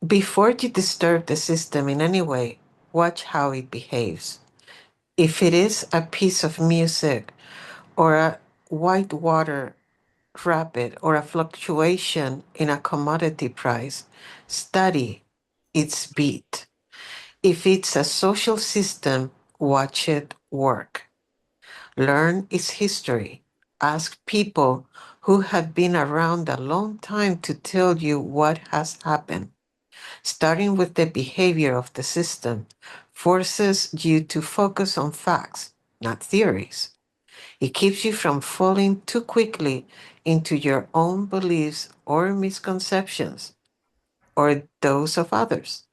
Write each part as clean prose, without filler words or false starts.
Before you disturb the system in any way, watch how it behaves. If it is a piece of music or a white water rapid or a fluctuation in a commodity price, study its beat. If it's a social system, watch it work. Learn its history. Ask people who have been around a long time to tell you what has happened. Starting with the behavior of the system forces you to focus on facts, not theories. It keeps you from falling too quickly into your own beliefs or misconceptions or those of others.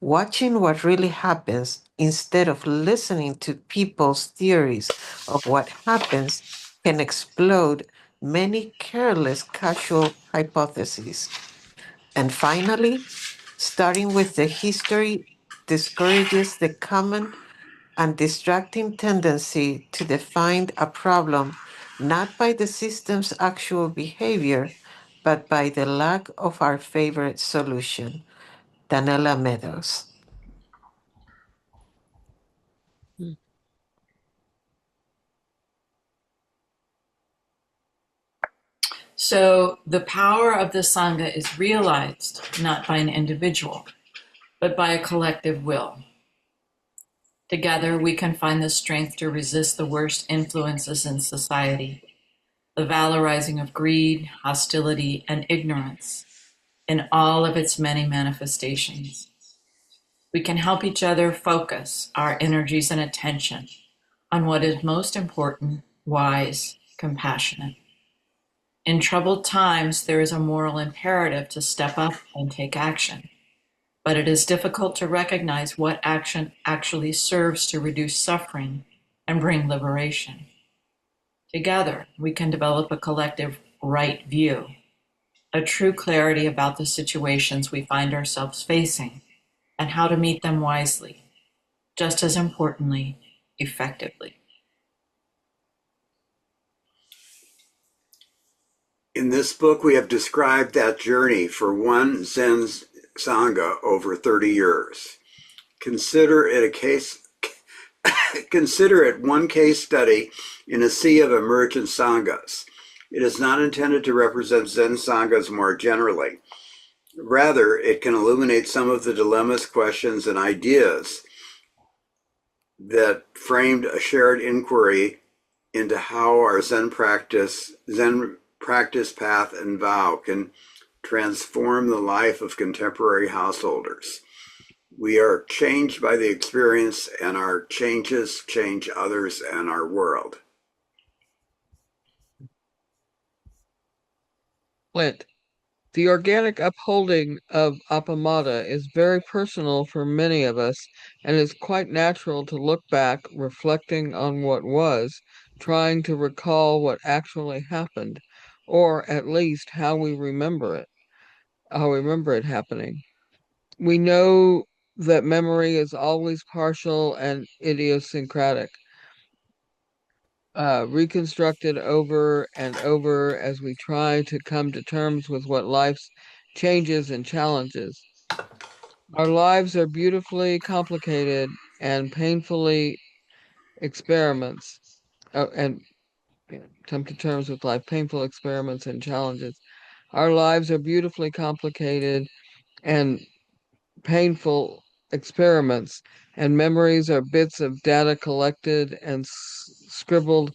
Watching what really happens instead of listening to people's theories of what happens can explode many careless casual hypotheses. And finally, starting with the history discourages the common and distracting tendency to define a problem not by the system's actual behavior, but by the lack of our favorite solution. Danella Meadows. So the power of the Sangha is realized not by an individual, but by a collective will. Together, we can find the strength to resist the worst influences in society, the valorizing of greed, hostility, and ignorance in all of its many manifestations. We can help each other focus our energies and attention on what is most important, wise, compassionate. In troubled times, there is a moral imperative to step up and take action, but it is difficult to recognize what action actually serves to reduce suffering and bring liberation. Together, we can develop a collective right view, a true clarity about the situations we find ourselves facing and how to meet them wisely, just as importantly, effectively. In this book, we have described that journey for one Zen Sangha over 30 years. Consider it a case. Consider it one case study in a sea of emergent sanghas. It is not intended to represent Zen sanghas more generally. Rather, it can illuminate some of the dilemmas, questions, and ideas that framed a shared inquiry into how our Zen practice, path, and vow can transform the life of contemporary householders. We are changed by the experience, and our changes change others and our world. Clint, the organic upholding of Appamada is very personal for many of us, and it's quite natural to look back, reflecting on what was, trying to recall what actually happened, or at least how we remember it happening. We know that memory is always partial and idiosyncratic, reconstructed over and over as we try to come to terms with what life's changes and challenges. Our lives are beautifully complicated and painfully experiments, and come to terms with life, painful experiments and challenges. Our lives are beautifully complicated and painful experiments, and memories are bits of data collected and scribbled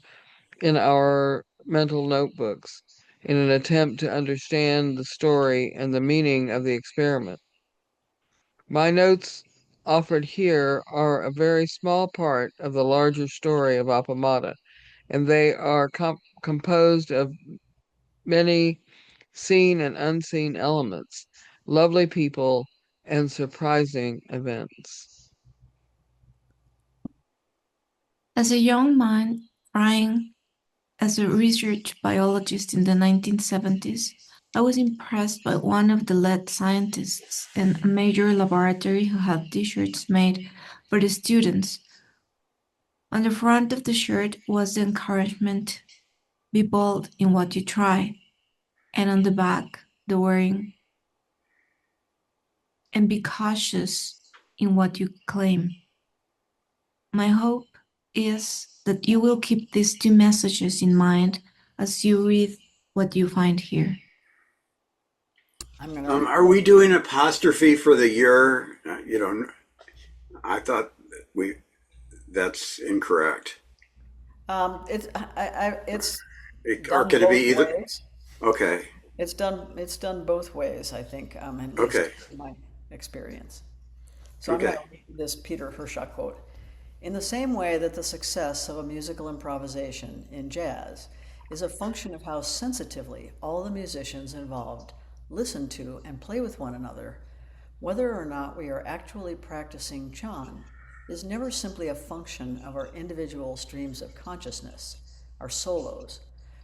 in our mental notebooks in an attempt to understand the story and the meaning of the experiment. My notes offered here are a very small part of the larger story of Appamada, and they are composed of many seen and unseen elements, lovely people, and surprising events. As a young man trying as a research biologist in the 1970s, I was impressed by one of the lead scientists in a major laboratory who had t-shirts made for the students. On the front of the shirt was the encouragement, be bold in what you try, and on the back, the wording, and be cautious in what you claim. My hope is that you will keep these two messages in mind as you read what you find here. Are we doing apostrophe for the year? I thought that's incorrect. It's Or done could it be both either? ways. Okay. It's done both ways, I think, at least Okay. in my experience. So I'm Okay. going to read this Peter Hershaw quote. In the same way that the success of a musical improvisation in jazz is a function of how sensitively all the musicians involved listen to and play with one another, whether or not we are actually practicing Chan is never simply a function of our individual streams of consciousness, our solos,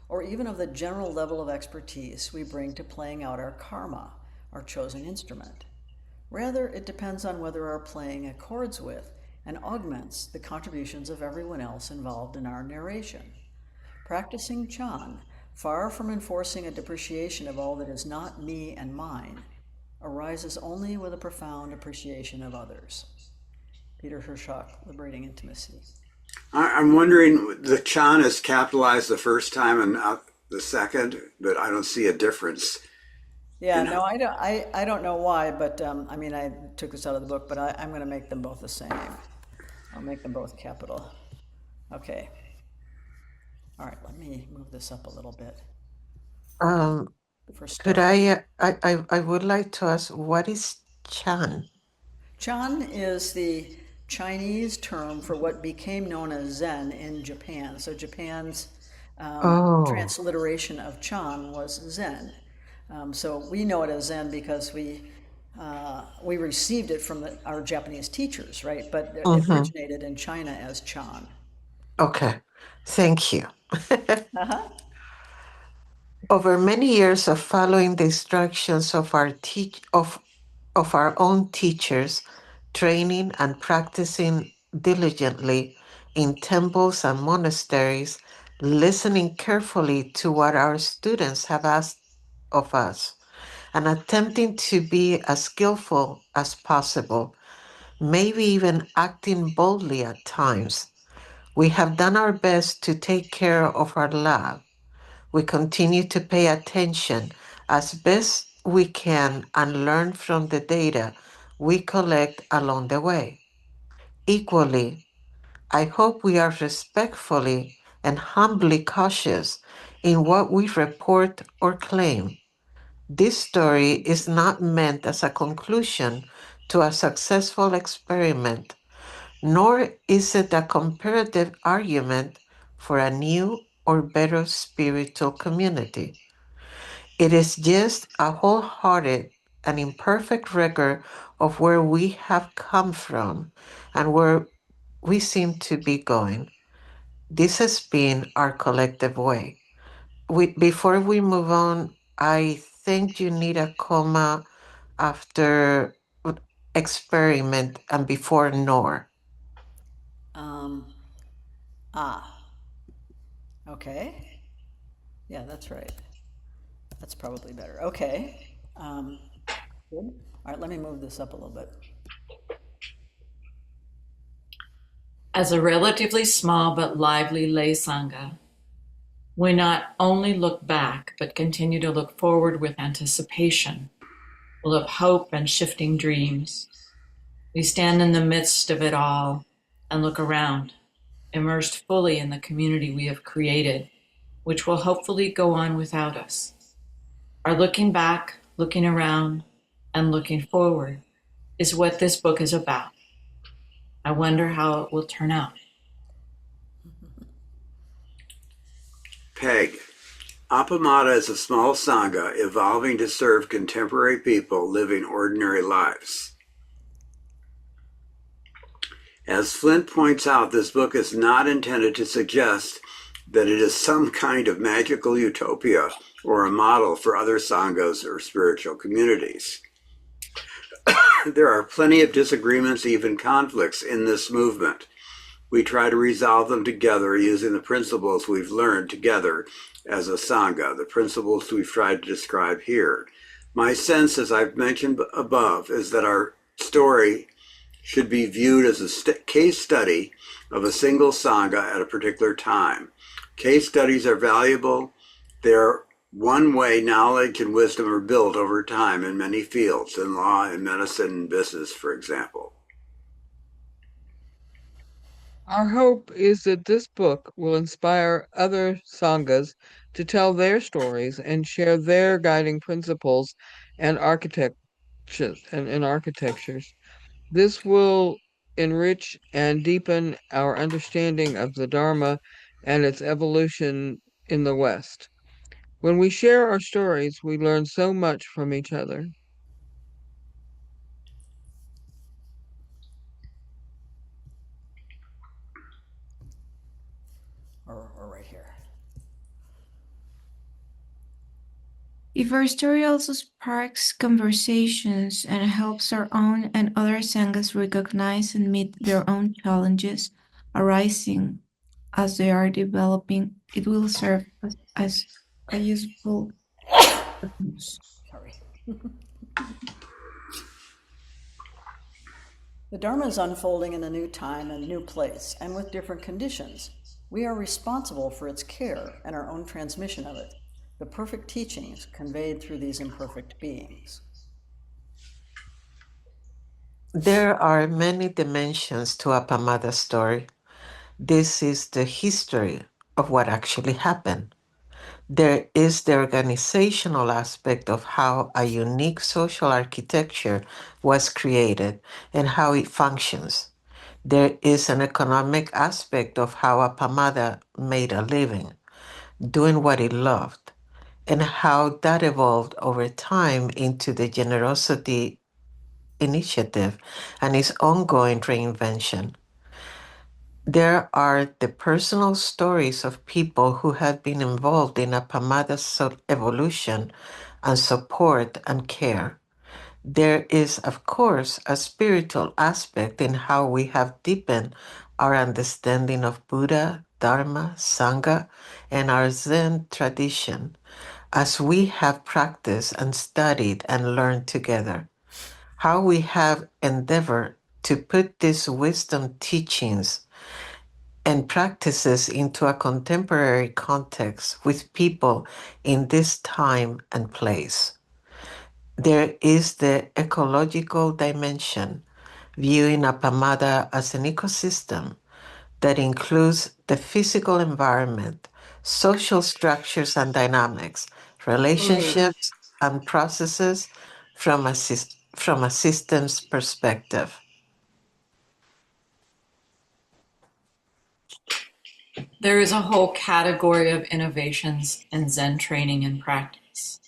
or even of the general level of expertise we bring to playing out our karma, our chosen instrument. Rather, it depends on whether our playing accords with and augments the contributions of everyone else involved in our narration. Practicing Chan, far from enforcing a depreciation of all that is not me and mine, arises only with a profound appreciation of others. Peter Hershaw, Liberating Intimacy. I'm wondering, the Chan is capitalized the first time and not the second, but I don't see a difference. Yeah, no, I don't know why, but I took this out of the book, but I'm going to make them both the same. I'll make them both capital. Okay. All right, let me move this up a little bit. Um, For could start. I would like to ask, what is Chan? Chan is the Chinese term for what became known as Zen in Japan. So Japan's Oh, transliteration of Chan was Zen. So we know it as Zen because we received it from our Japanese teachers, right? But it mm-hmm. originated in China as Chan. Okay. Thank you. Uh-huh. Over many years of following the instructions of our own teachers, training and practicing diligently in temples and monasteries, listening carefully to what our students have asked of us, and attempting to be as skillful as possible, maybe even acting boldly at times. We have done our best to take care of our lab. We continue to pay attention as best we can and learn from the data we collect along the way. Equally, I hope we are respectfully and humbly cautious in what we report or claim. This story is not meant as a conclusion to a successful experiment, nor is it a comparative argument for a new or better spiritual community. It is just a wholehearted and imperfect record of where we have come from and where we seem to be going. This has been our collective way. Before we move on, I think you need a comma after experiment and before nor. Um, ah, okay. Yeah, that's right. That's probably better. Okay. Good. All right, let me move this up a little bit. As a relatively small but lively lay sangha, we not only look back, but continue to look forward with anticipation, full of hope and shifting dreams. We stand in the midst of it all and look around, immersed fully in the community we have created, which will hopefully go on without us. Our looking back, looking around, and looking forward is what this book is about. I wonder how it will turn out. Peg. Appamada is a small sangha evolving to serve contemporary people living ordinary lives. As Flint points out, this book is not intended to suggest that it is some kind of magical utopia or a model for other sanghas or spiritual communities. There are plenty of disagreements, even conflicts in this movement. We try to resolve them together using the principles we've learned together as a sangha, the principles we've tried to describe here. My sense, as I've mentioned above, is that our story should be viewed as a case study of a single Sangha at a particular time. Case studies are valuable. They're one way knowledge and wisdom are built over time in many fields, in law, in medicine, and business, for example. Our hope is that this book will inspire other sanghas to tell their stories and share their guiding principles and architectures. This will enrich and deepen our understanding of the Dharma and its evolution in the West. When we share our stories, we learn so much from each other. Or right here. If our story also sparks conversations and helps our own and other sanghas recognize and meet their own challenges arising as they are developing, it will serve as a useful purpose. Sorry. The Dharma is unfolding in a new time and new place, and with different conditions. We are responsible for its care and our own transmission of it, the perfect teachings conveyed through these imperfect beings. There are many dimensions to Appamada's story. This is the history of what actually happened. There is the organizational aspect of how a unique social architecture was created and how it functions. There is an economic aspect of how Appamada made a living, doing what he loved, and how that evolved over time into the generosity initiative and its ongoing reinvention. There are the personal stories of people who have been involved in Appamada's evolution and support and care. There is, of course, a spiritual aspect in how we have deepened our understanding of Buddha, Dharma, Sangha, and our Zen tradition as we have practiced and studied and learned together. How we have endeavored to put these wisdom teachings and practices into a contemporary context with people in this time and place. There is the ecological dimension, viewing Appamada as an ecosystem that includes the physical environment, social structures and dynamics, relationships and processes from a systems perspective. There is a whole category of innovations in Zen training and practice: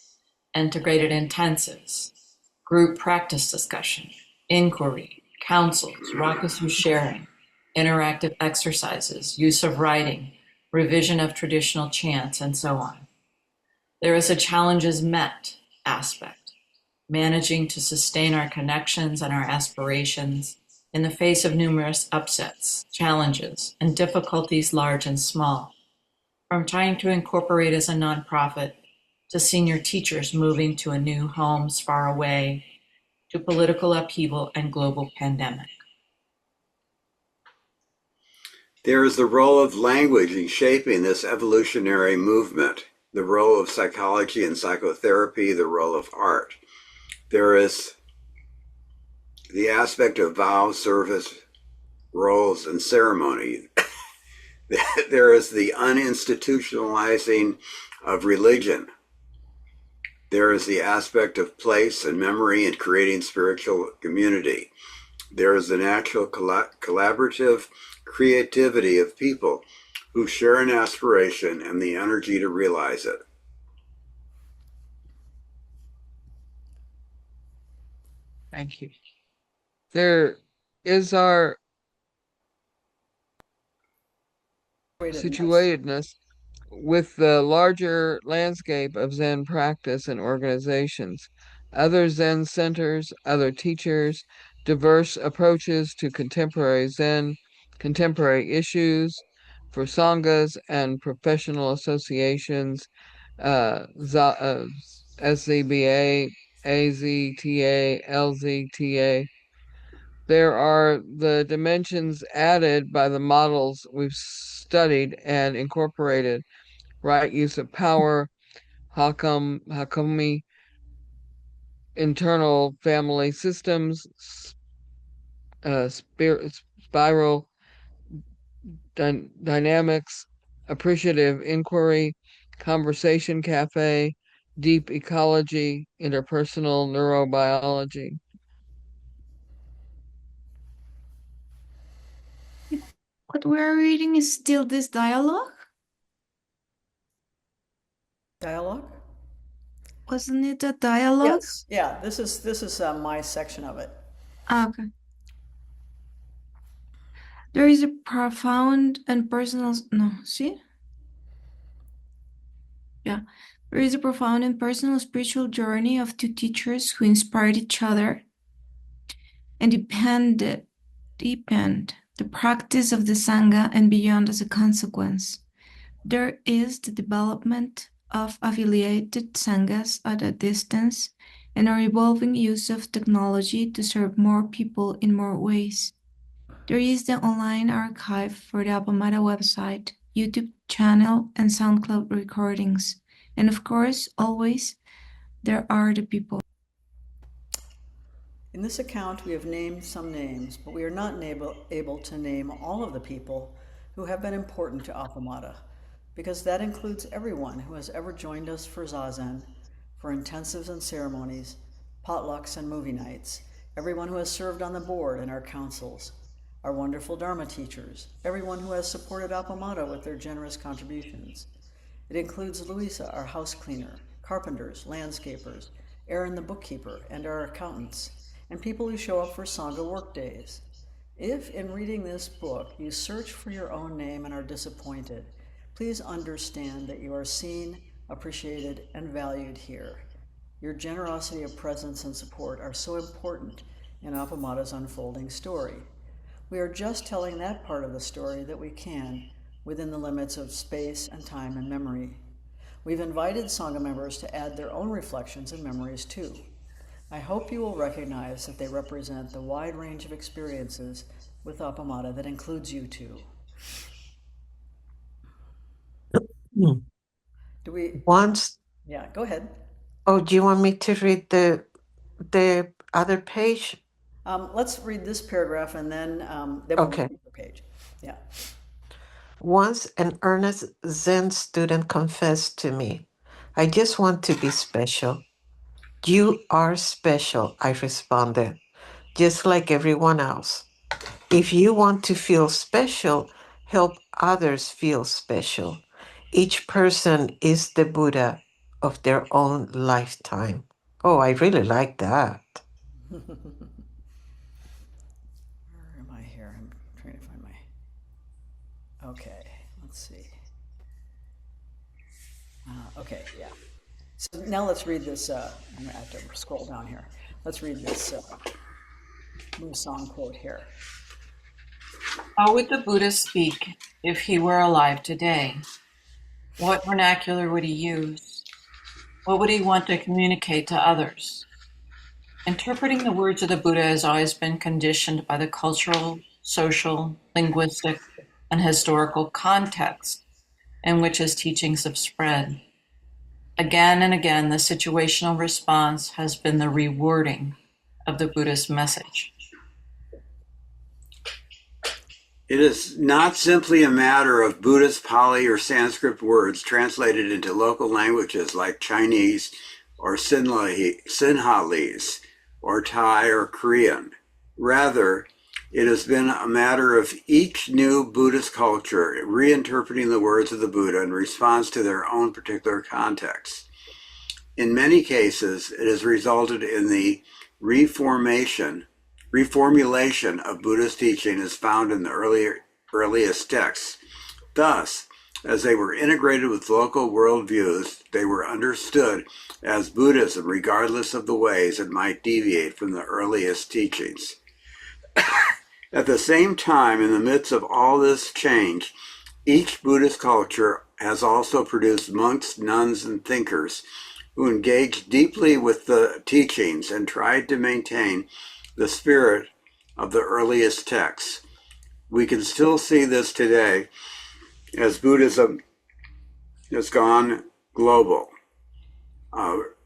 integrated intensives, group practice discussion, inquiry, councils, rakusu sharing, interactive exercises, use of writing, revision of traditional chants, and so on. There is a challenges met aspect, managing to sustain our connections and our aspirations in the face of numerous upsets, challenges, and difficulties large and small, from trying to incorporate as a nonprofit to senior teachers moving to a new homes far away, to political upheaval and global pandemic. There is the role of language in shaping this evolutionary movement, the role of psychology and psychotherapy, the role of art. There is the aspect of vow, service, roles, and ceremony. There is the uninstitutionalizing of religion. There is the aspect of place and memory and creating spiritual community. There is the natural collaborative creativity of people who share an aspiration and the energy to realize it. Thank you. There is our situatedness with the larger landscape of Zen practice and organizations, other Zen centers, other teachers, diverse approaches to contemporary Zen, contemporary issues for sanghas and professional associations, SZBA, AZTA, LZTA. There are the dimensions added by the models we've studied and incorporated: right use of power, Hakami, internal family systems, spiral dynamics, appreciative inquiry, conversation cafe, deep ecology, interpersonal neurobiology. What we're reading is still this dialogue? Dialogue? Wasn't it a dialogue? Yes. Yeah, this is my section of it. Ah, okay. There is a profound and personal, no, see? Yeah. There is a profound and personal spiritual journey of two teachers who inspired each other and deepened the practice of the Sangha and beyond as a consequence. There is the development of affiliated Sanghas at a distance and a evolving use of technology to serve more people in more ways. There is the online archive for the Appamada website, YouTube channel, and SoundCloud recordings. And of course, always, there are the people. In this account, we have named some names, but we are not able to name all of the people who have been important to Appamada, because that includes everyone who has ever joined us for Zazen, for intensives and ceremonies, potlucks and movie nights, everyone who has served on the board and our councils, our wonderful Dharma teachers, everyone who has supported Appamada with their generous contributions. It includes Louisa, our house cleaner, carpenters, landscapers, Aaron the bookkeeper, and our accountants, and people who show up for Sangha work days. If in reading this book you search for your own name and are disappointed, please understand that you are seen, appreciated, and valued here. Your generosity of presence and support are so important in Appamada's unfolding story. We are just telling that part of the story that we can within the limits of space and time and memory. We've invited Sangha members to add their own reflections and memories too. I hope you will recognize that they represent the wide range of experiences with Appamada that includes you too. Hmm. Do we? Once, Yeah, go ahead. oh, do you want me to read the other page? Let's read this paragraph and then we'll Okay. read the page. Yeah. Once an earnest Zen student confessed to me, I just want to be special. You are special, I responded, just like everyone else. If you want to feel special, help others feel special. Each person is the Buddha of their own lifetime. Oh, I really like that. Where am I here? I'm trying to find my. Okay, let's see. Okay, yeah. So now let's read this. I'm going to have to scroll down here. Let's read this Musang quote here. How would the Buddha speak if he were alive today? What vernacular would he use? What would he want to communicate to others? Interpreting the words of the Buddha has always been conditioned by the cultural, social, linguistic, and historical context in which his teachings have spread. Again and again, the situational response has been the rewording of the Buddhist message. It is not simply a matter of Buddhist Pali or Sanskrit words translated into local languages like Chinese or Sinhalese or Thai or Korean. Rather, it has been a matter of each new Buddhist culture reinterpreting the words of the Buddha in response to their own particular context. In many cases, it has resulted in the reformulation of Buddhist teaching as found in the earliest texts. Thus, as they were integrated with local worldviews, they were understood as Buddhism regardless of the ways it might deviate from the earliest teachings. At the same time, in the midst of all this change, each Buddhist culture has also produced monks, nuns, and thinkers who engaged deeply with the teachings and tried to maintain the spirit of the earliest texts. We can still see this today as Buddhism has gone global.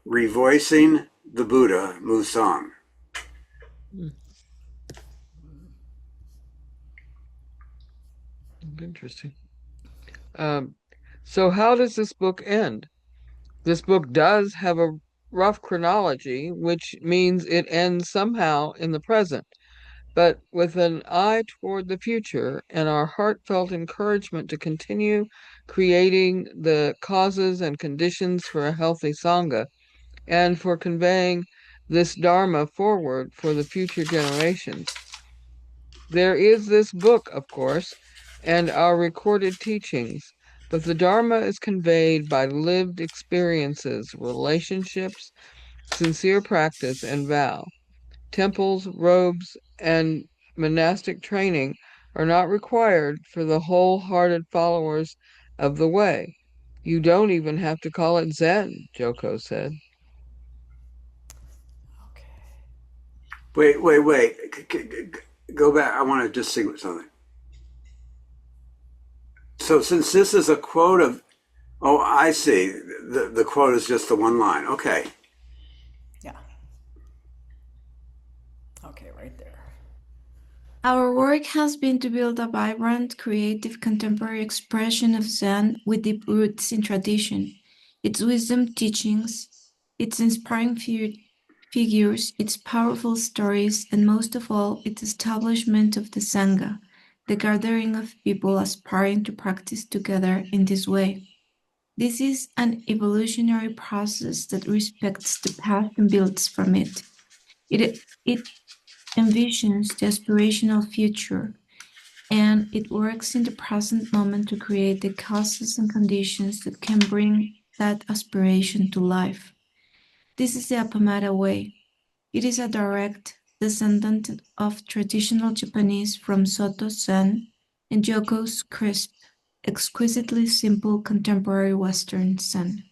Revoicing the Buddha Musang. Interesting. So how does this book end? This book does have a rough chronology, which means it ends somehow in the present, but with an eye toward the future and our heartfelt encouragement to continue creating the causes and conditions for a healthy Sangha and for conveying this Dharma forward for the future generations. There is this book, of course, and our recorded teachings, but the Dharma is conveyed by lived experiences, relationships, sincere practice, and vow. Temples, robes, and monastic training are not required for the wholehearted followers of the way. You don't even have to call it Zen, Joko said. Okay. Wait. Go back. I want to just see something. So since this is a quote of, oh, I see. The quote is just the one line. Okay. Yeah. Okay, right there. Our work has been to build a vibrant, creative, contemporary expression of Zen with deep roots in tradition, its wisdom teachings, its inspiring figures, its powerful stories, and most of all, its establishment of the Sangha, the gathering of people aspiring to practice together in this way. This is an evolutionary process that respects the past and builds from it. It envisions the aspirational future, and it works in the present moment to create the causes and conditions that can bring that aspiration to life. This is the Appamada way. It is a direct descendant of traditional Japanese from Soto Zen and Joko's crisp, exquisitely simple contemporary Western Zen.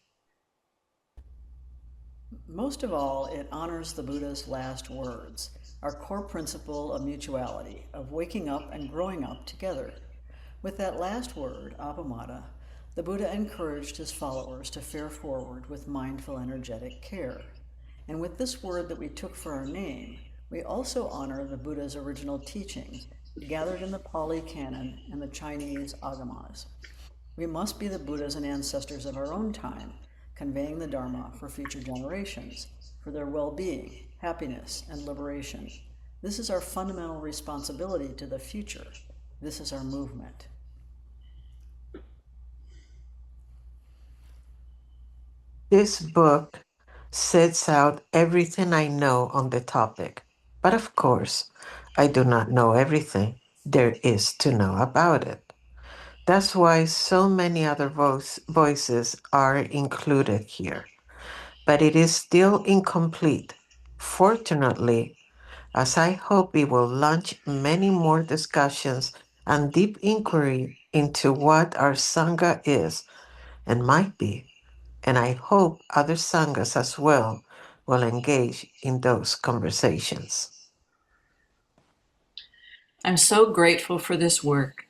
Most of all, it honors the Buddha's last words, our core principle of mutuality, of waking up and growing up together. With that last word, Appamada, the Buddha encouraged his followers to fare forward with mindful, energetic care. And with this word that we took for our name, we also honor the Buddha's original teachings, gathered in the Pali Canon and the Chinese Agamas. We must be the Buddhas and ancestors of our own time, conveying the Dharma for future generations, for their well-being, happiness, and liberation. This is our fundamental responsibility to the future. This is our movement. This book sets out everything I know on the topic. But of course, I do not know everything there is to know about it. That's why so many other voices are included here. But it is still incomplete. Fortunately, as I hope it will launch many more discussions and deep inquiry into what our Sangha is and might be, and I hope other Sanghas as well will engage in those conversations. I'm so grateful for this work,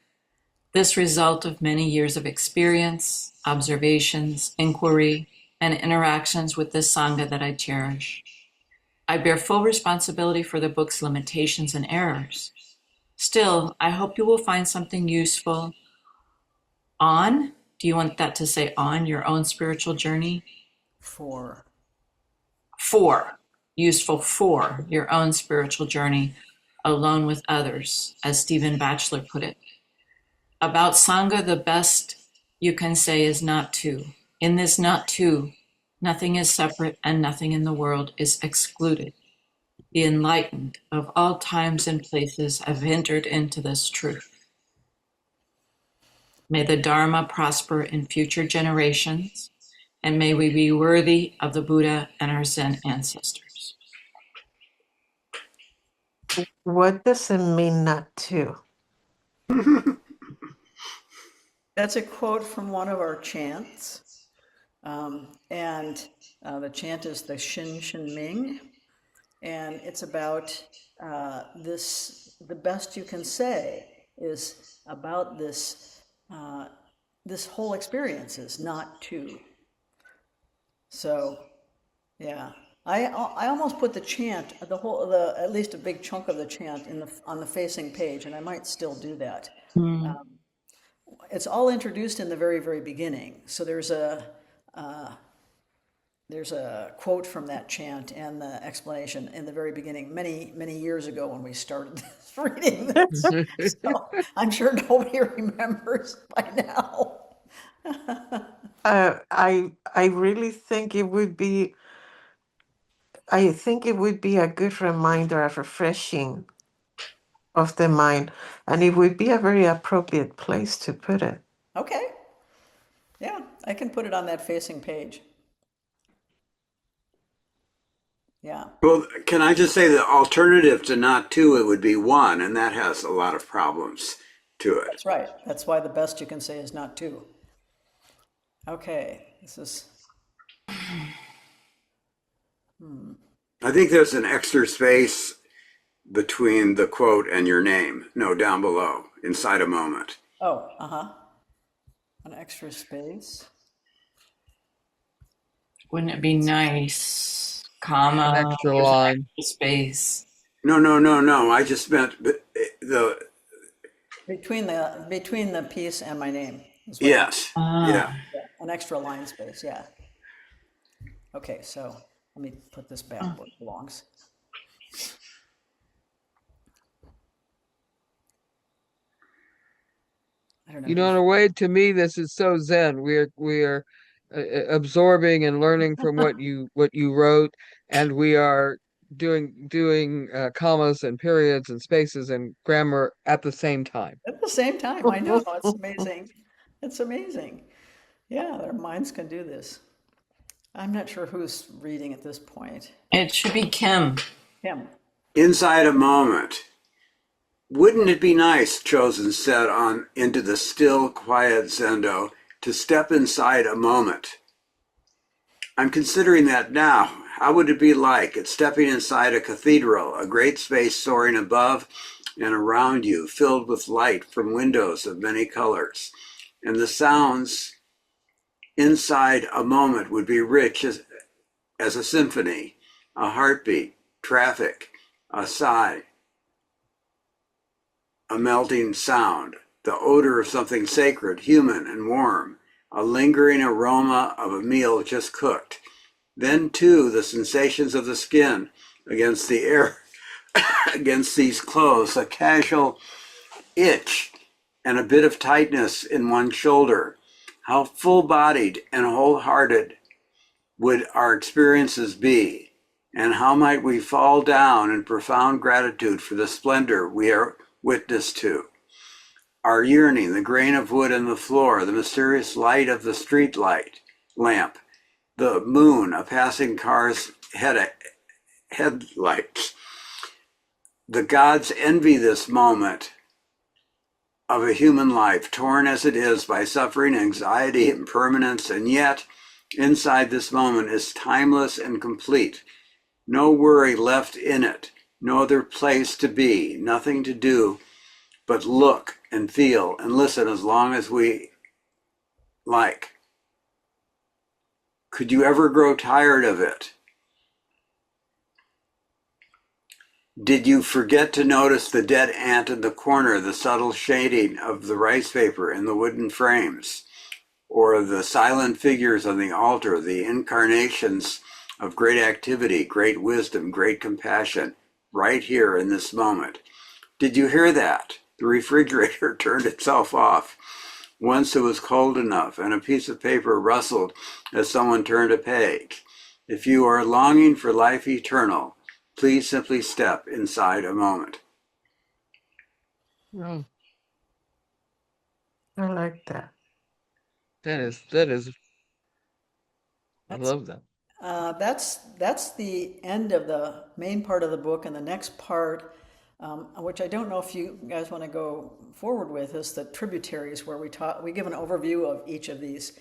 this result of many years of experience, observations, inquiry, and interactions with this Sangha that I cherish. I bear full responsibility for the book's limitations and errors. Still, I hope you will find something useful do you want that to say on your own spiritual journey? Useful for your own spiritual journey, alone with others, as Stephen Batchelor put it. About Sangha, the best you can say is not to. In this not to, nothing is separate and nothing in the world is excluded. The enlightened of all times and places have entered into this truth. May the Dharma prosper in future generations, and may we be worthy of the Buddha and our Zen ancestors. What does it mean not to? That's a quote from one of our chants. And the chant is the Shin Shin Ming, and it's about this. The best you can say is about this. This whole experience is not two. So, yeah, I almost put the chant, the at least a big chunk of the chant in the on the facing page, and I might still do that. Hmm. It's all introduced in the very beginning. So there's a quote from that chant and the explanation in the very beginning, many years ago when we started this, reading this. So I'm sure nobody remembers by now. I really think it would be. I think it would be a good reminder, a refreshing of the mind, and it would be a very appropriate place to put it. Okay, yeah, I can put it on that facing page. Yeah, Well, can I just say the alternative to not two, it would be one, and that has a lot of problems to it. that's right. That's why the best you can say is not two. Okay, this is, I think there's an extra space between the quote and your name. No, down below, inside a moment. oh, an extra space. Wouldn't it be nice, An comma, extra there's an line. extra space. No. I just meant the Between the piece and my name is what yes, yeah. Ah, yeah, an extra line space, yeah. Okay, so let me put this back where it belongs. I don't know. You know, in a way, to me, this is so zen. We are absorbing and learning from what you wrote, and we are doing commas and periods and spaces and grammar at the same time. At the same time, I know, it's amazing. It's amazing. Yeah, their minds can do this. I'm not sure who's reading at this point. it should be Kim. Him. Inside a moment. Wouldn't it be nice, Chosen said on into the still, quiet Zendo, to step inside a moment? I'm considering that now. How would it be like? It's stepping inside a cathedral, a great space soaring above and around you, filled with light from windows of many colors. And the sounds inside a moment would be rich as a symphony, a heartbeat, traffic, a sigh, a melting sound, the odor of something sacred, human, and warm, a lingering aroma of a meal just cooked. Then, too, the sensations of the skin against the air, against these clothes, a casual itch and a bit of tightness in one shoulder. How full bodied and wholehearted would our experiences be? And how might we fall down in profound gratitude for the splendor we are witness to? Our yearning, the grain of wood on the floor, the mysterious light of the street light lamp, the moon, a passing car's headlights. The gods envy this moment of a human life, torn as it is by suffering, anxiety, impermanence, and yet inside this moment is timeless and complete. No worry left in it, no other place to be, nothing to do but look and feel and listen as long as we like. Could you ever grow tired of it? Did you forget to notice the dead ant in the corner, the subtle shading of the rice paper in the wooden frames, or the silent figures on the altar, the incarnations of great activity, great wisdom, great compassion, right here in this moment? Did you hear that? The refrigerator turned itself off. Once it was cold enough, and a piece of paper rustled as someone turned a page. If you are longing for life eternal, please simply step inside a moment. Oh, I like that. that is. I That's love that. that's the end of the main part of the book, and the next part, which I don't know if you guys want to go forward with, is the tributaries, where we give an overview of each of these.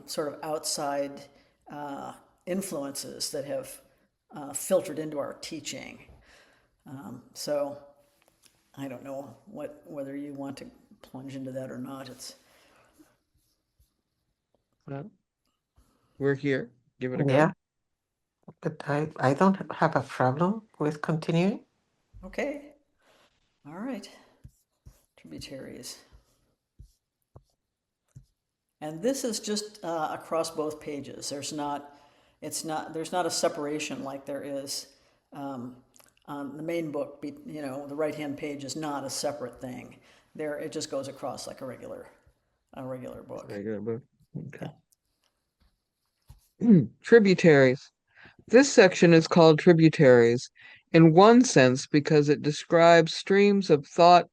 sort of outside influences that have filtered into our teaching. So I don't know whether you want to plunge into that or not. It's Well, we're here. Give it a go. Yeah, but I don't have a problem with continuing. okay. All right. Tributaries. And this is just across both pages. There's not a separation like there is on the main book. The right-hand page is not a separate thing. There, it just goes across like a regular book. Regular book. Okay. Yeah. Tributaries. This section is called Tributaries in one sense because it describes streams of thought,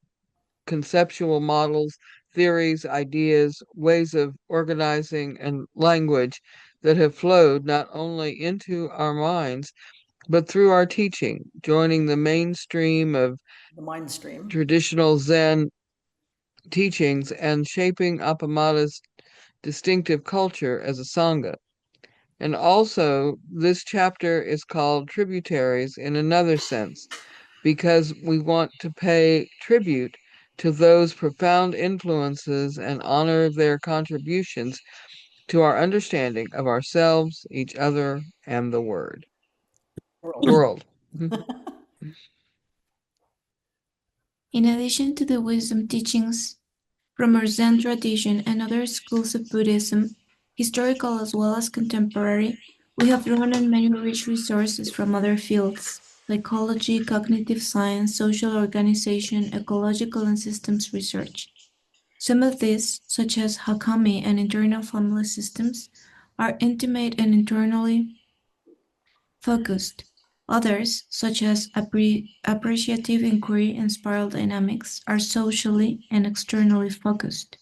conceptual models, theories, ideas, ways of organizing, and language that have flowed not only into our minds, but through our teaching, joining the mainstream of The mind stream. traditional Zen teachings and shaping Appamada's distinctive culture as a Sangha. And also, this chapter is called Tributaries in another sense, because we want to pay tribute to those profound influences and honor their contributions to our understanding of ourselves, each other, and the World. world. In addition to the wisdom teachings from our Zen tradition and other schools of Buddhism, historical as well as contemporary, we have drawn on many rich resources from other fields: psychology, cognitive science, social organization, ecological and systems research. Some of these, such as Hakami and internal family systems, are intimate and internally focused. Others, such as appreciative inquiry and spiral dynamics, are socially and externally focused.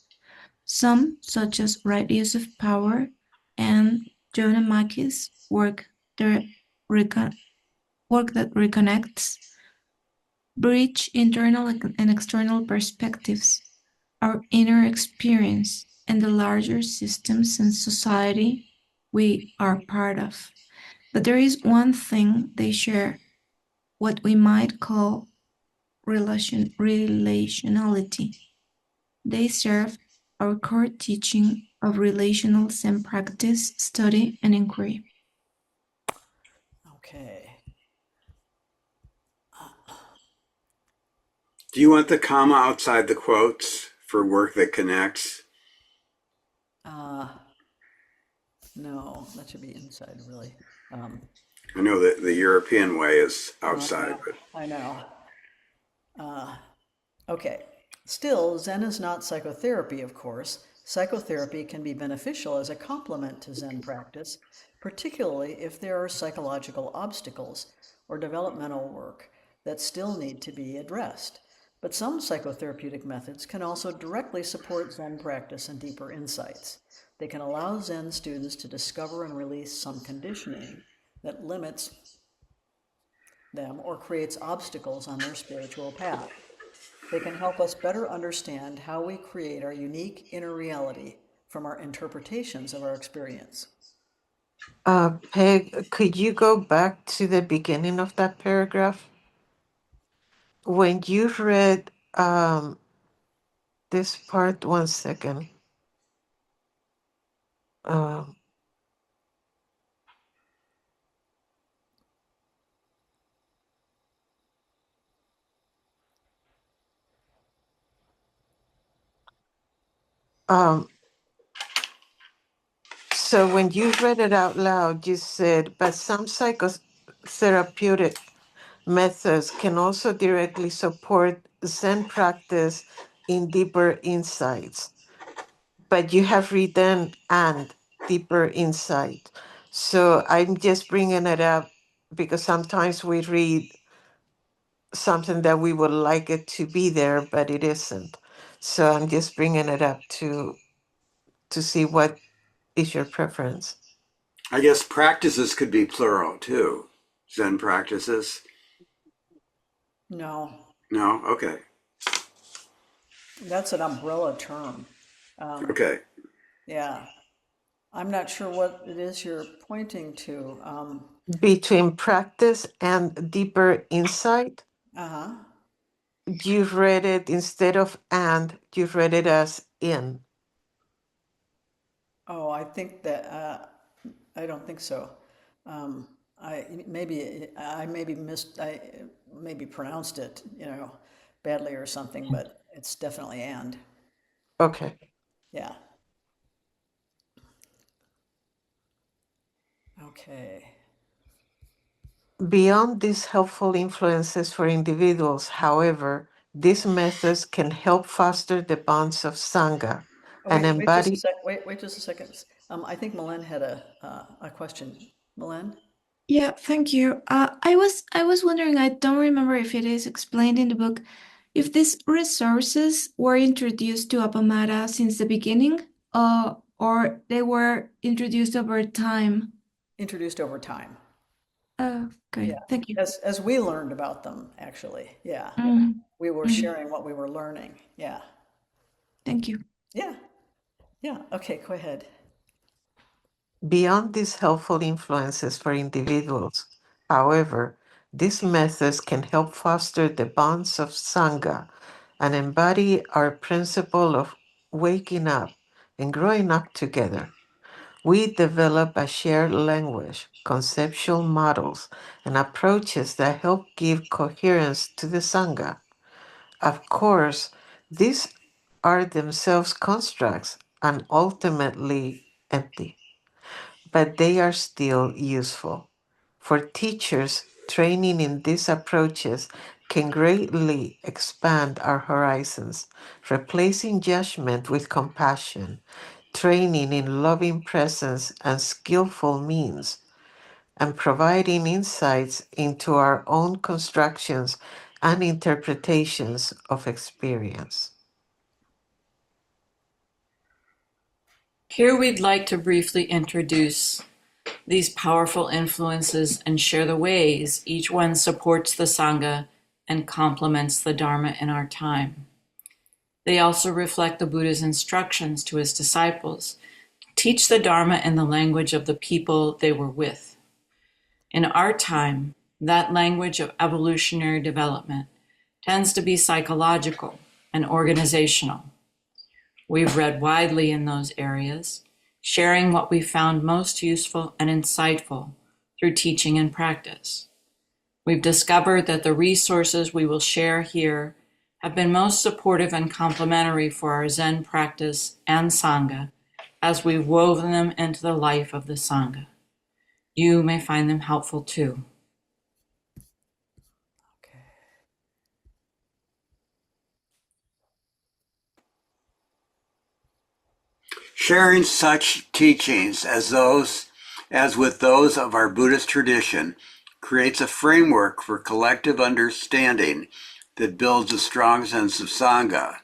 Some, such as right use of power and Jonah Mackey's work that reconnects, bridge internal and external perspectives, our inner experience, and the larger systems and society we are part of. But there is one thing they share, what we might call relationality. They serve our core teaching of relational Zen practice, study, and inquiry. Okay. Do you want the comma outside the quotes for work that connects? Uh, no, that should be inside, really. I know that the European way is outside, Yeah, but I know. Okay. Still, Zen is not psychotherapy, of course. Psychotherapy can be beneficial as a complement to Zen practice, particularly if there are psychological obstacles or developmental work that still need to be addressed. But some psychotherapeutic methods can also directly support Zen practice and deeper insights. They can allow Zen students to discover and release some conditioning that limits them or creates obstacles on their spiritual path. They can help us better understand how we create our unique inner reality from our interpretations of our experience. Peg, could you go back to the beginning of that paragraph? When you read this part, one second. Um, um, so when you read it out loud, you said, but some psychotherapeutic methods can also directly support Zen practice in deeper insights. But you have written and deeper insight. So I'm just bringing it up because sometimes we read something that we would like it to be there, but it isn't. So I'm just bringing it up to see what is your preference. I guess practices could be plural too. Zen practices. No, No? Okay. that's an umbrella term. Okay. Yeah. I'm not sure what it is you're pointing to. Between practice and deeper insight, Uh-huh. you've read it instead of and, you've read it as in. Oh, I think that, I don't think so. I maybe missed, I maybe pronounced it, badly or something, but it's definitely and, Okay. yeah. Okay. Beyond these helpful influences for individuals, however, these methods can help foster the bonds of Sangha Oh, and wait just a embody. sec, wait just a second. I think Malen had a question. Malen? Yeah, thank you. I was wondering, I don't remember if it is explained in the book, if these resources were introduced to Appamada since the beginning, or they were introduced over time. Introduced over time. Okay, Yeah, thank you. as we learned about them, actually, yeah. Mhm, We were mhm, sharing what we were learning, yeah. thank you. Yeah, yeah, okay, go ahead. Beyond these helpful influences for individuals, however, these methods can help foster the bonds of Sangha and embody our principle of waking up and growing up together. We develop a shared language, conceptual models, and approaches that help give coherence to the Sangha. Of course, these are themselves constructs and ultimately empty, but they are still useful. For teachers, training in these approaches can greatly expand our horizons, replacing judgment with compassion, training in loving presence and skillful means, and providing insights into our own constructions and interpretations of experience. Here we'd like to briefly introduce these powerful influences and share the ways each one supports the Sangha and complements the Dharma in our time. They also reflect the Buddha's instructions to his disciples: teach the Dharma in the language of the people they were with. In our time, that language of evolutionary development tends to be psychological and organizational. We've read widely in those areas, sharing what we found most useful and insightful through teaching and practice. We've discovered that the resources we will share here have been most supportive and complementary for our Zen practice and Sangha as we've woven them into the life of the Sangha. You may find them helpful too. Okay. Sharing such teachings as with those of our Buddhist tradition creates a framework for collective understanding that builds a strong sense of Sangha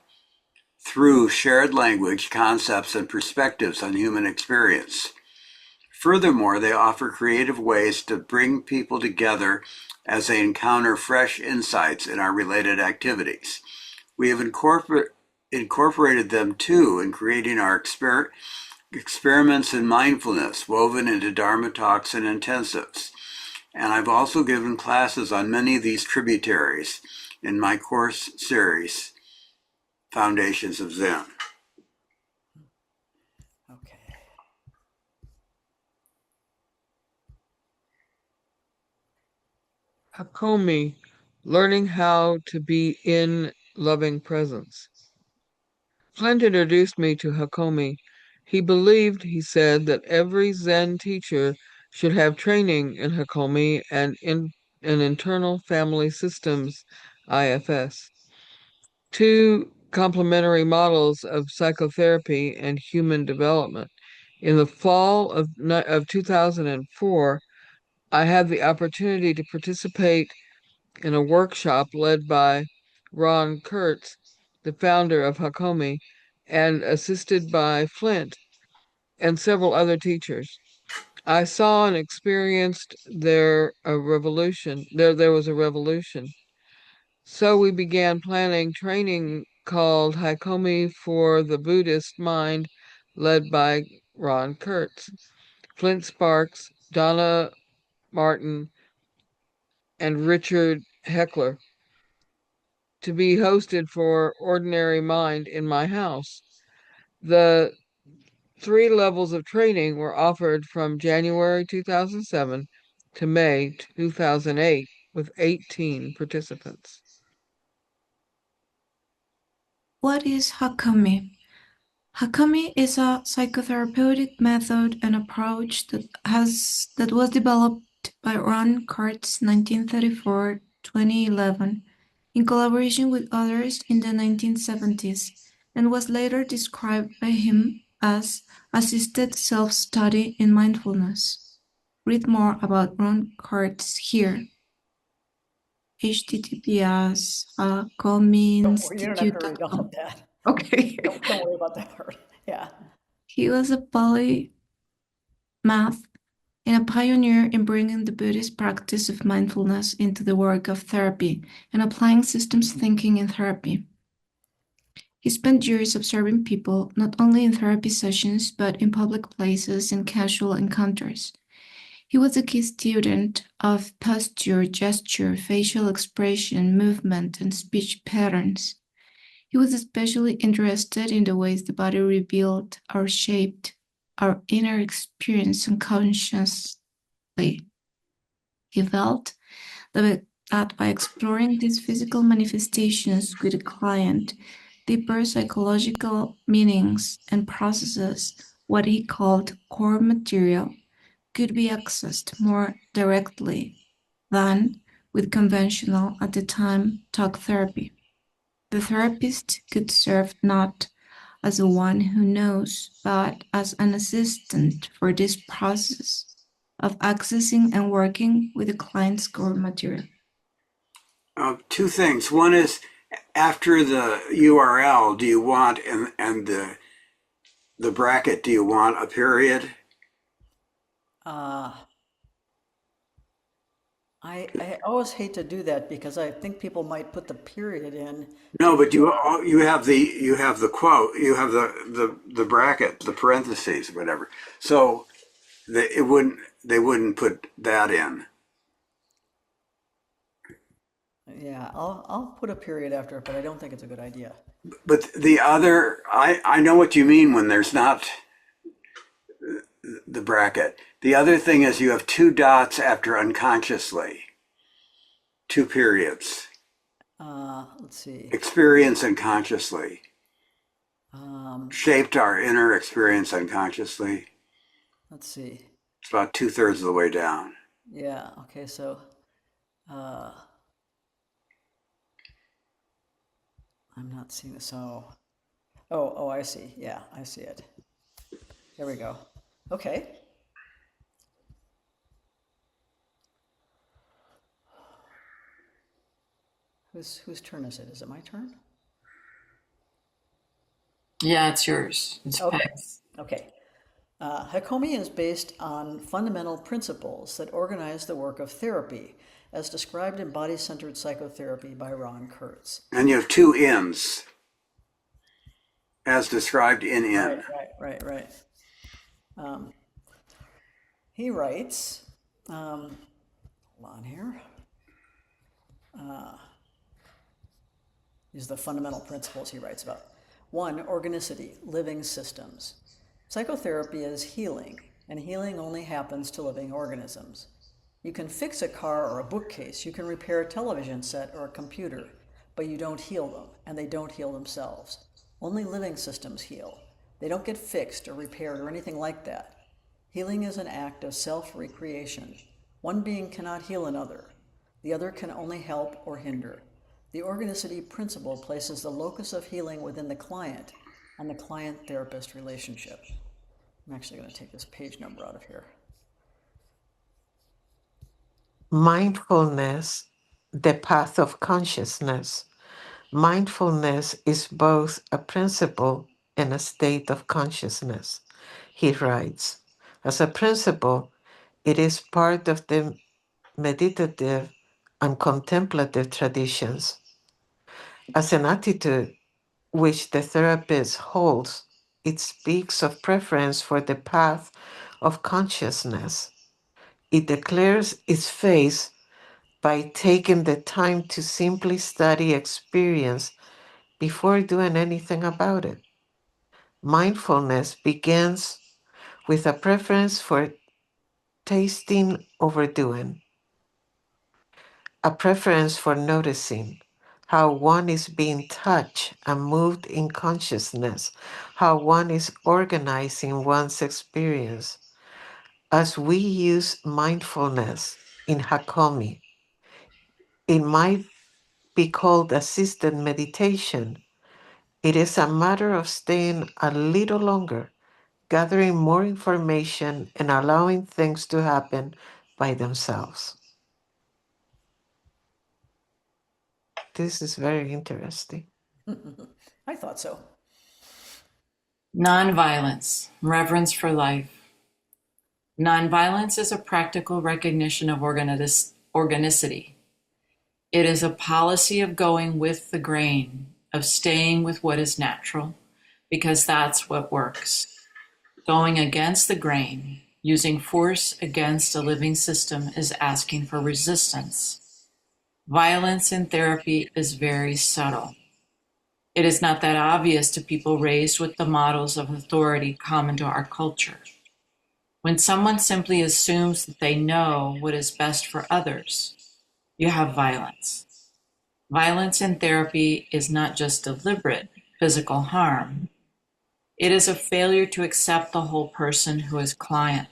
through shared language, concepts, and perspectives on human experience. Furthermore, they offer creative ways to bring people together as they encounter fresh insights in our related activities. We have incorporated them too in creating our experiments in mindfulness woven into Dharma talks and intensives. And I've also given classes on many of these tributaries in my course series, Foundations of Zen. Okay. Hakomi, learning how to be in loving presence. Flint introduced me to Hakomi. He believed, he said, that every Zen teacher should have training in Hakomi and in an internal family systems IFS. Two complementary models of psychotherapy and human development. In the fall of 2004, I had the opportunity to participate in a workshop led by Ron Kurtz, the founder of Hakomi, and assisted by Flint and several other teachers. I saw and experienced there was a revolution. So we began planning training called Hakomi for the Buddhist Mind, led by Ron Kurtz, Flint Sparks, Donna Martin, and Richard Heckler, to be hosted for Ordinary Mind in my house. The 3 levels of training were offered from January 2007 to May 2008 with 18 participants. What is Hakami? Hakami is a psychotherapeutic method and approach that was developed by Ron Kurtz 1934-2011 in collaboration with others in the 1970s and was later described by him as assisted self-study in mindfulness. Read more about Ron Kurtz here. https You don't have to read all cominstitute.com. of that. Okay. Don't worry about that part. Yeah. He was a polymath and a pioneer in bringing the Buddhist practice of mindfulness into the work of therapy and applying systems thinking in therapy. He spent years observing people, not only in therapy sessions, but in public places and casual encounters. He was a key student of posture, gesture, facial expression, movement, and speech patterns. He was especially interested in the ways the body revealed or shaped our inner experience unconsciously. He felt that by exploring these physical manifestations with a client, deeper psychological meanings and processes, what he called core material, could be accessed more directly than with conventional, at the time, talk therapy. The therapist could serve not as the one who knows, but as an assistant for this process of accessing and working with the client's core material. Two things. One is, after the URL, do you want, and the bracket, do you want a period? I always hate to do that because I think people might put the period in. No, but you have the quote, you have the bracket, the parentheses, whatever. So they wouldn't put that in. Yeah, I'll put a period after it, but I don't think it's a good idea. But the other, I know what you mean when there's not the bracket. The other thing is you have 2 dots after unconsciously, 2 periods. Let's see. Experience unconsciously. Shaped our inner experience unconsciously. Let's see. It's about 2/3 of the way down. Yeah, okay, so I'm not seeing this. So, oh, I see. Yeah, I see it. There we go. Okay. Whose turn is it? Is it my turn? Yeah, it's yours. It's Okay. Peg's. Okay. Hakomi is based on fundamental principles that organize the work of therapy, as described in Body-Centered Psychotherapy by Ron Kurtz. And you have 2 ins, as described in in. Right. He writes, hold on here. These are the fundamental principles he writes about. 1, organicity, living systems. Psychotherapy is healing, and healing only happens to living organisms. You can fix a car or a bookcase, you can repair a television set or a computer, but you don't heal them, and they don't heal themselves. Only living systems heal. They don't get fixed or repaired or anything like that. Healing is an act of self-recreation. One being cannot heal another. The other can only help or hinder. The organicity principle places the locus of healing within the client and the client-therapist relationship. I'm actually going to take this page number out of here. Mindfulness, the path of consciousness. Mindfulness is both a principle and a state of consciousness, he writes. As a principle, it is part of the meditative and contemplative traditions. As an attitude which the therapist holds, It speaks of preference for the path of consciousness. It declares its faith by taking the time to simply study experience before doing anything about it. Mindfulness begins with a preference for tasting over doing, a preference for noticing how one is being touched and moved in consciousness, how one is organizing one's experience. As we use mindfulness in Hakomi, it might be called assisted meditation. It is a matter of staying a little longer, gathering more information, and allowing things to happen by themselves. This is very interesting. I thought so. Nonviolence, reverence for life. Nonviolence is a practical recognition of organicity. It is a policy of going with the grain, of staying with what is natural, because that's what works. Going against the grain, using force against a living system, is asking for resistance. Violence in therapy is very subtle. It is not that obvious to people raised with the models of authority common to our culture. When someone simply assumes that they know what is best for others, you have violence. Violence in therapy is not just deliberate physical harm. It is a failure to accept the whole person who is client,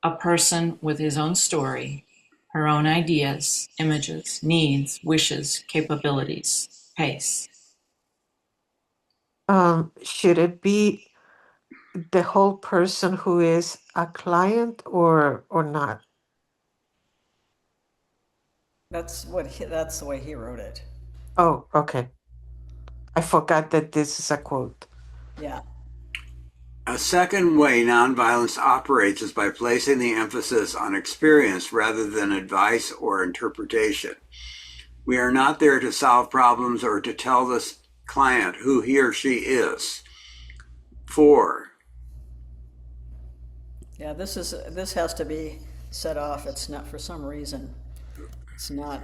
a person with his own story, her own ideas, images, needs, wishes, capabilities, pace. Should it be the whole person who is a client or not? That's the way he wrote it. Oh, okay. I forgot that this is a quote. Yeah. A second way nonviolence operates is by placing the emphasis on experience rather than advice or interpretation. We are not there to solve problems or to tell this client who he or she is. 4. Yeah, this has to be set off. It's not, for some reason, it's not,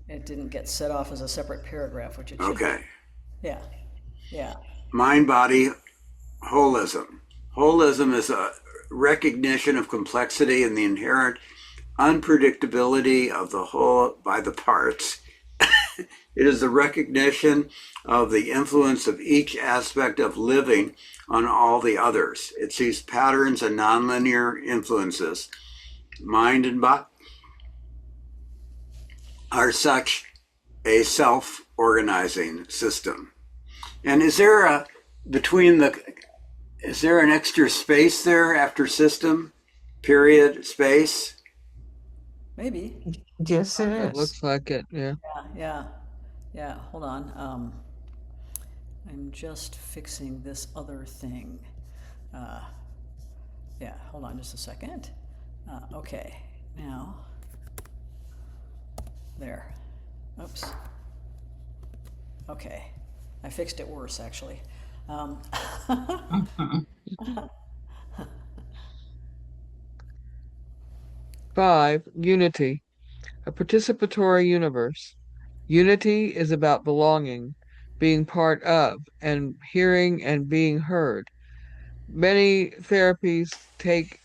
it didn't get set off as a separate paragraph, which it should be. Okay. Yeah, yeah. Mind body holism. Holism is a recognition of complexity and the inherent unpredictability of the whole by the parts. It is the recognition of the influence of each aspect of living on all the others. It sees patterns and nonlinear influences. Mind and body are such a self-organizing system. And is there an extra space there after system? Period, space? Maybe. Yes, it It is. looks like it, yeah. Yeah, yeah. Hold on. I'm just fixing this other thing. Uh, yeah, hold on just a second. Okay, now, there. Oops. Okay, I fixed it worse, actually. Um, 5. Unity, a participatory universe. Unity is about belonging, being part of, and hearing and being heard. Many therapies take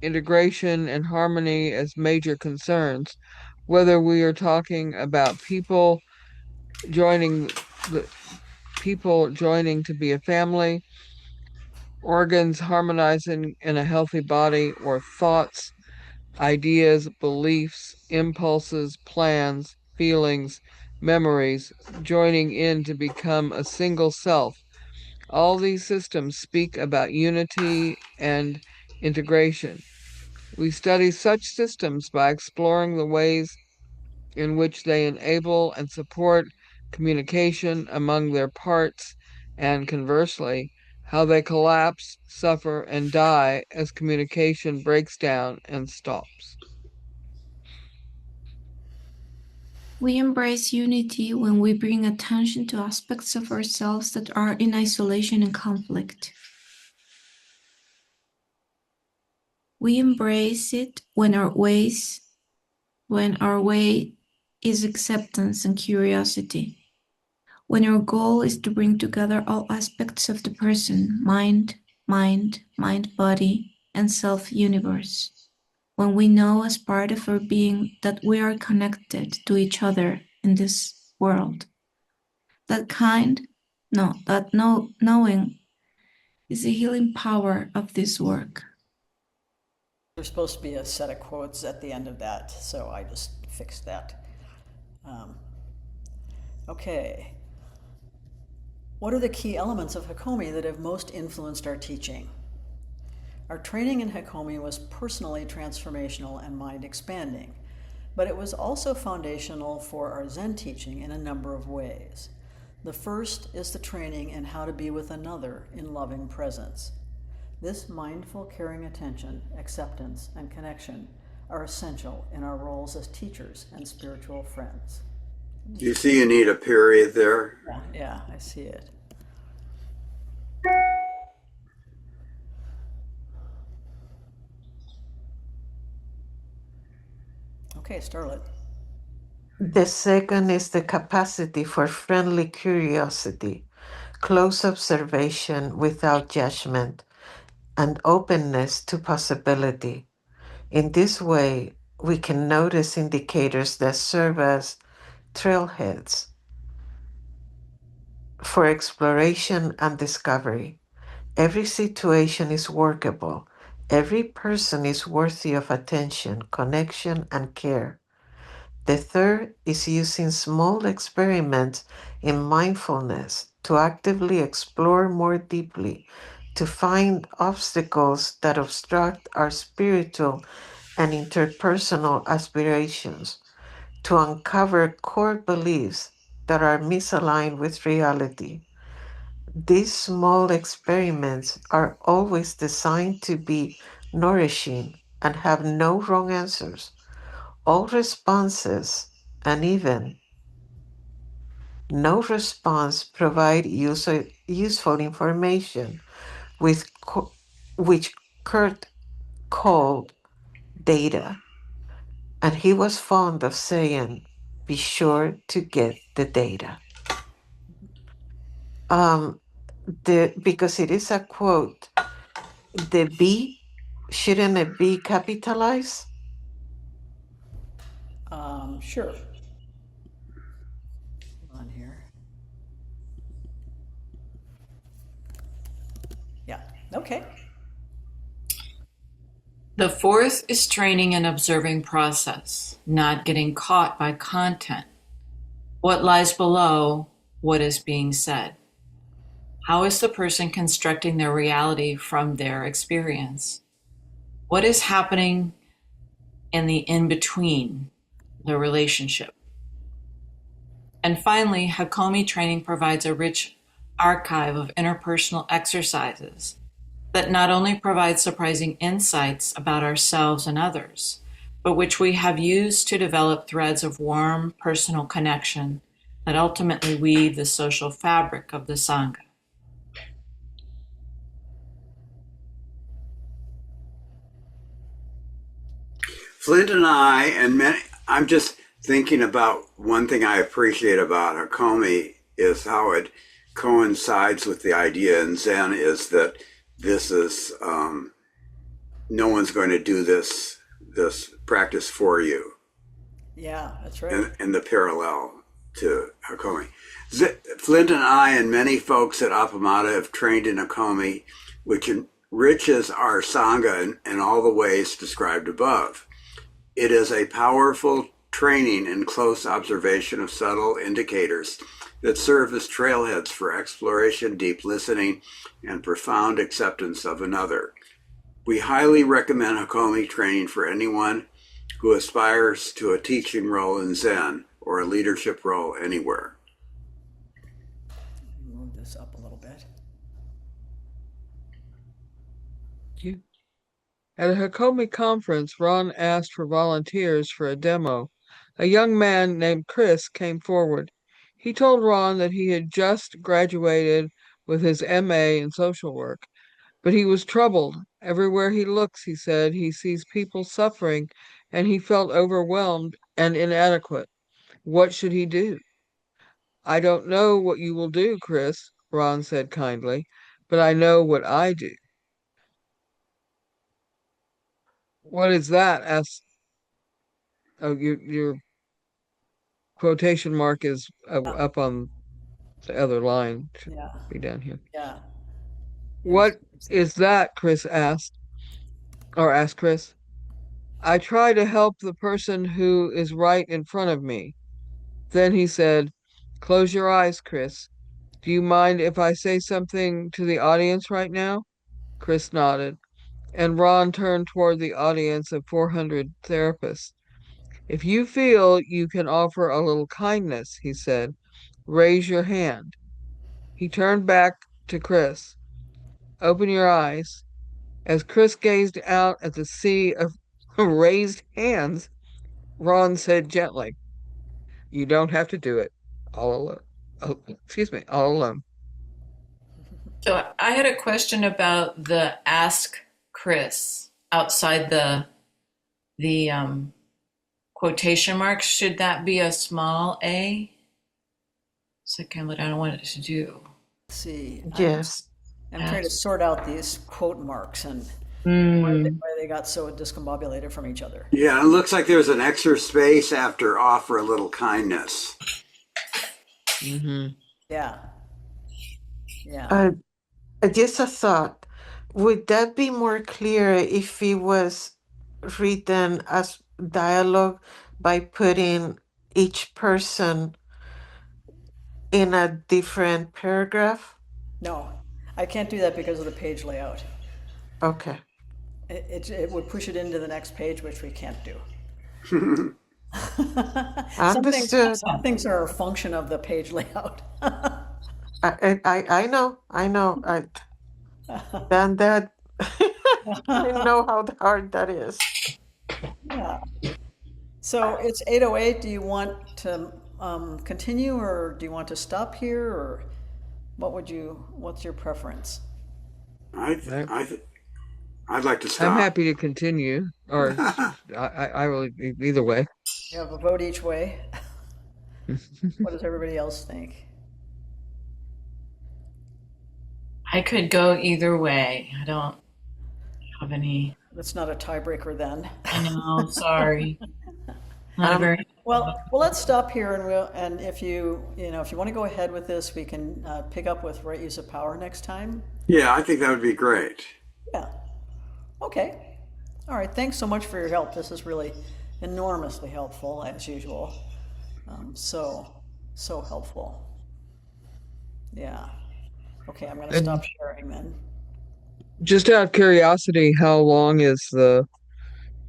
integration and harmony as major concerns, whether we are talking about joining people joining to be a family, organs harmonizing in a healthy body, or thoughts, ideas, beliefs, impulses, plans, feelings, memories, joining in to become a single self. All these systems speak about unity and integration. We study such systems by exploring the ways in which they enable and support communication among their parts, and conversely, how they collapse, suffer, and die as communication breaks down and stops. We embrace unity when we bring attention to aspects of ourselves that are in isolation and conflict. We embrace it when our way is acceptance and curiosity. When our goal is to bring together all aspects of the person, mind, body, and self-universe. When we know as part of our being that we are connected to each other in this world. Knowing is the healing power of this work. There's supposed to be a set of quotes at the end of that, so I just fixed that. Okay. What are the key elements of Hakomi that have most influenced our teaching? Our training in Hakomi was personally transformational and mind expanding, but it was also foundational for our Zen teaching in a number of ways. The first is the training in how to be with another in loving presence. This mindful, caring attention, acceptance, and connection are essential in our roles as teachers and spiritual friends. You see you need a period there? Yeah, I see it. Okay, Starlet. The second is the capacity for friendly curiosity, close observation without judgment, and openness to possibility. In this way, we can notice indicators that serve as trailheads for exploration and discovery. Every situation is workable. Every person is worthy of attention, connection, and care. The third is using small experiments in mindfulness to actively explore more deeply, to find obstacles that obstruct our spiritual and interpersonal aspirations, to uncover core beliefs that are misaligned with reality. These small experiments are always designed to be nourishing and have no wrong answers. All responses, and even no response, provide useful information which Kurt called data. And he was fond of saying, be sure to get the data. Because it is a quote, the B, shouldn't it be capitalized? Sure. Hold on here. Yeah, okay. The fourth is training and observing process, not getting caught by content. What lies below what is being said? How is the person constructing their reality from their experience? What is happening in the in-between, the relationship? And finally, Hakomi training provides a rich archive of interpersonal exercises that not only provide surprising insights about ourselves and others, but which we have used to develop threads of warm personal connection that ultimately weave the social fabric of the Sangha. Flint and I, and many, I'm just thinking about one thing I appreciate about Hakomi is how it coincides with the idea in Zen is that this is, no one's going to do this practice for you. Yeah, that's right. In the parallel to Hakomi. Flint and I and many folks at Appamada have trained in Hakomi, which enriches our Sangha in all the ways described above. It is a powerful training in close observation of subtle indicators that serve as trailheads for exploration, deep listening, and profound acceptance of another. We highly recommend Hakomi training for anyone who aspires to a teaching role in Zen or a leadership role anywhere. Move this up a little bit. At a Hakomi conference, Ron asked for volunteers for a demo A young man named Chris came forward. He told Ron that he had just graduated with his MA in social work, but he was troubled. Everywhere he looks, he said, he sees people suffering, and he felt overwhelmed and inadequate. What should he do? I don't know what you will do, Chris, Ron said kindly, but I know what I do. What is that? Asked, oh, your quotation mark is up on the other line. Should Yeah, be down here. yeah, yeah. What is that? Chris asked, or asked Chris. I try to help the person who is right in front of me. Then he said, close your eyes, Chris. Do you mind if I say something to the audience right now? Chris nodded, and Ron turned toward the audience of 400 therapists. If you feel you can offer a little kindness, he said, raise your hand. He turned back to Chris. Open your eyes. As Chris gazed out at the sea of raised hands, Ron said gently, you don't have to do it all alone. Oh, excuse me, all alone. So I had a question about the ask Chris outside the quotation marks. Should that be a small a? So kind of what I don't want it to do. Let's see. Yes. I'm trying to sort out these quote marks and Mm. why they got so discombobulated from each other. Yeah, it looks like there's an extra space after offer a little kindness. Mm-hmm. Yeah, yeah. Just a thought. Would that be more clear if it was written as dialogue by putting each person in a different paragraph? No, I can't do that because of the page layout. Okay. It would push it into the next page, which we can't do. Understood. Some things are a function of the page layout. I know. I know. Then that I know how hard that is. Yeah. So it's 8:08. Do you want to continue or do you want to stop here or what's your preference? I, I, I'd like to I'm stop. happy to continue, or I will either way. You have a vote each way. What does everybody else think? I could go either way. I don't have any. That's not a tiebreaker then. I know. Sorry. Not a very. Well, let's stop here and if if you want to go ahead with this, we can pick up with right use of power next time. Yeah, I think that would be great. Yeah. Okay. All right. Thanks so much for your help. This is really enormously helpful as usual. So helpful. Yeah. Okay, I'm going to And stop sharing then. just out of curiosity, how long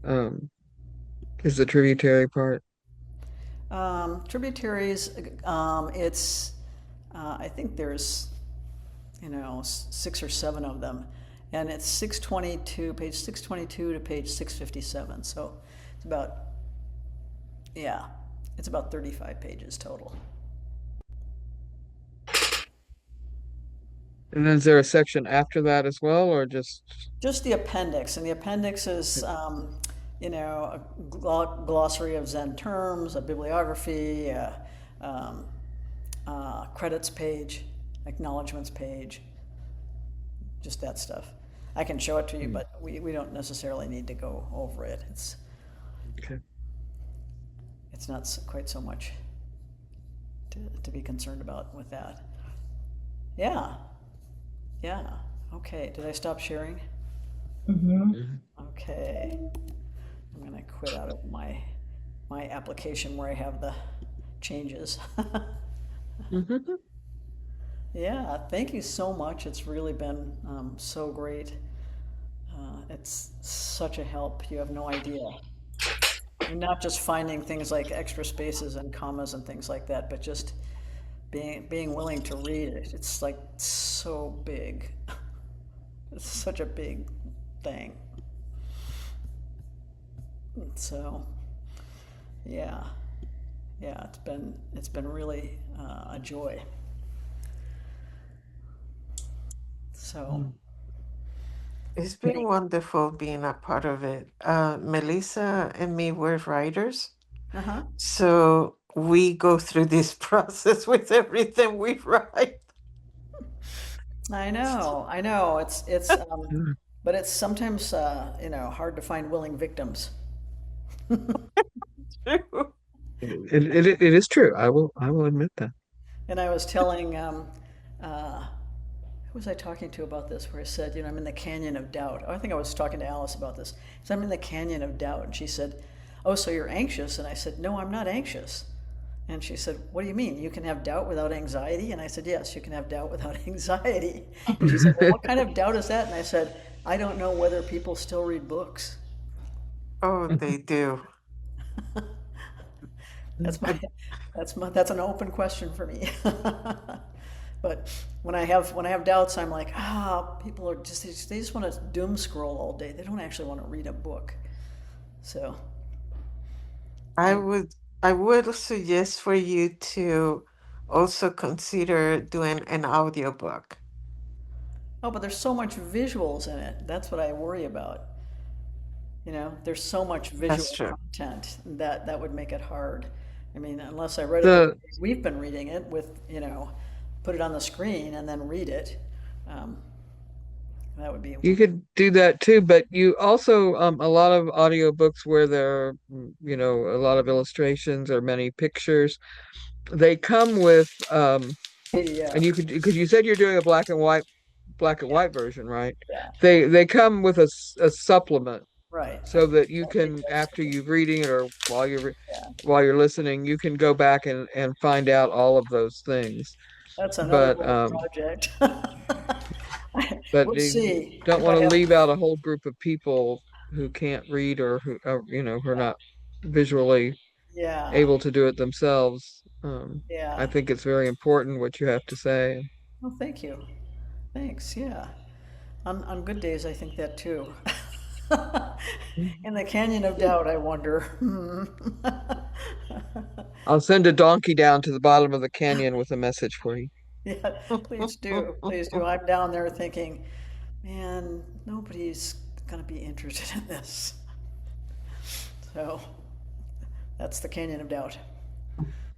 um is the tributary part? Tributaries, it's, I think there's, 6 or 7 of them. And it's 622, page 622 to page 657. So it's about, yeah, it's about 35 pages total. And then is there a section after that as well, or just Just the appendix, and the appendix is, a glossary of Zen terms, a bibliography, credits page, acknowledgments page, just that stuff. I can show it to you, but we don't necessarily need to go over it. okay? It's not quite so much to be concerned about with that. Yeah, yeah. Okay, did I stop sharing? Mhm. Okay. I'm gonna quit out of my application where I have the changes. Mm-hmm. Yeah, thank you so much. It's really been so great. It's such a help. You have no idea. And not just finding things like extra spaces and commas and things like that, but just being willing to read it. It's like so big. It's such a big thing. So, yeah. Yeah, it's been really a joy. So, Mm. It's you been wonderful being a part of it. Melissa and me were writers, know, uh-huh. so we go through this process with everything we write. I know. Mm. But it's sometimes you know, hard to find willing victims. It is true. I will admit that. And I was telling, who was I talking to about this? Where I said, you know, I'm in the canyon of doubt. Oh, I think I was talking to Alice about this. So I'm in the canyon of doubt, and she said, "Oh, so you're anxious?" And I said, "No, I'm not anxious." And she said, "What do you mean? You can have doubt without anxiety?" And I said, "Yes, you can have doubt without anxiety." And she said, "Well, what kind of doubt is that?" And I said, "I don't know whether people still read books." Oh, they do. That's my, Uh, that's an open question for me. But when I have doubts, I'm like, people are just they just want to doom scroll all day. They don't actually want to read a book. So, I I, would I would suggest for you to also consider doing an audiobook. oh, but there's so much visuals in it. That's what I worry about. You know, there's so much That's visual true. content that would make it hard. I mean, unless I read it the way The we've been reading it with, you know, put it on the screen and then read it. Um, that would be You could do that too, but you also a lot of audiobooks where there are, a lot of illustrations or many pictures. They come with and you PDF. could because you said you're doing a black and white version, right? Yeah, They come with a supplement right. so that you That'd be can, after excellent. you're reading it or Yeah, while you're listening, you can go back and find out all of those things. that's another But little project. but We'll you see don't if want I to have. leave out a whole group of people who can't read or who are not visually Yeah, able to do it themselves. I yeah. think it's very important what you have to say. Well, thank you. Thanks. Yeah. On good days, I think that too. In the canyon of doubt, I wonder. Hmm. I'll send a donkey down to the bottom of the canyon with a message for you. Yeah, please do. Please do. I'm down there thinking, man, nobody's going to be interested in this. So that's the canyon of doubt.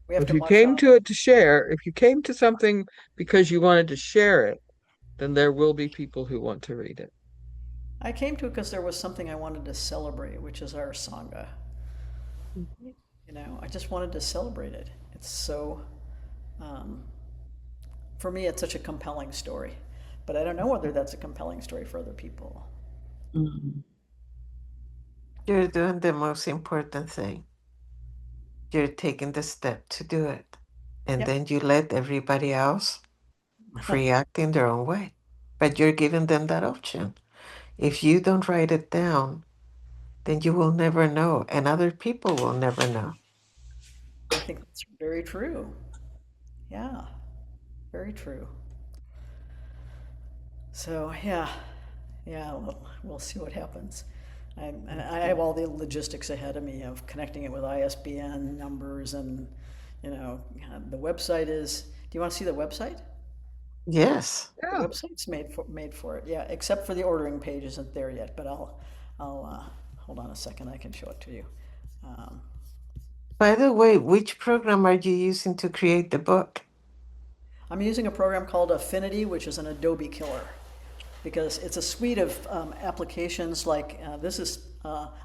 We have If to you march came on. to it to share, if you came to something because you wanted to share it, then there will be people who want to read it. I came to it because there was something I wanted to celebrate, which is our Sangha. You know, I just wanted to celebrate it. It's so, um, for me, it's such a compelling story. But I don't know whether that's a compelling story for other people. Mhm. You're doing the most important thing. You're taking the step to do it. And Yep. then you let everybody else react in their own way. But you're giving them that option. If you don't write it down, then you will never know, and other people will never know. I think that's very true. Yeah, very true. So, yeah, yeah, we'll see what happens. I have all the logistics ahead of me of connecting it with ISBN numbers and, you know, the website is, do you want to see the website? Yes. The Yeah. website's made for it, yeah, except for the ordering page isn't there yet, but I'll hold on a second, I can show it to you. Um, By the way, which program are you using to create the book? I'm using a program called Affinity, which is an Adobe killer, because it's a suite of applications like this is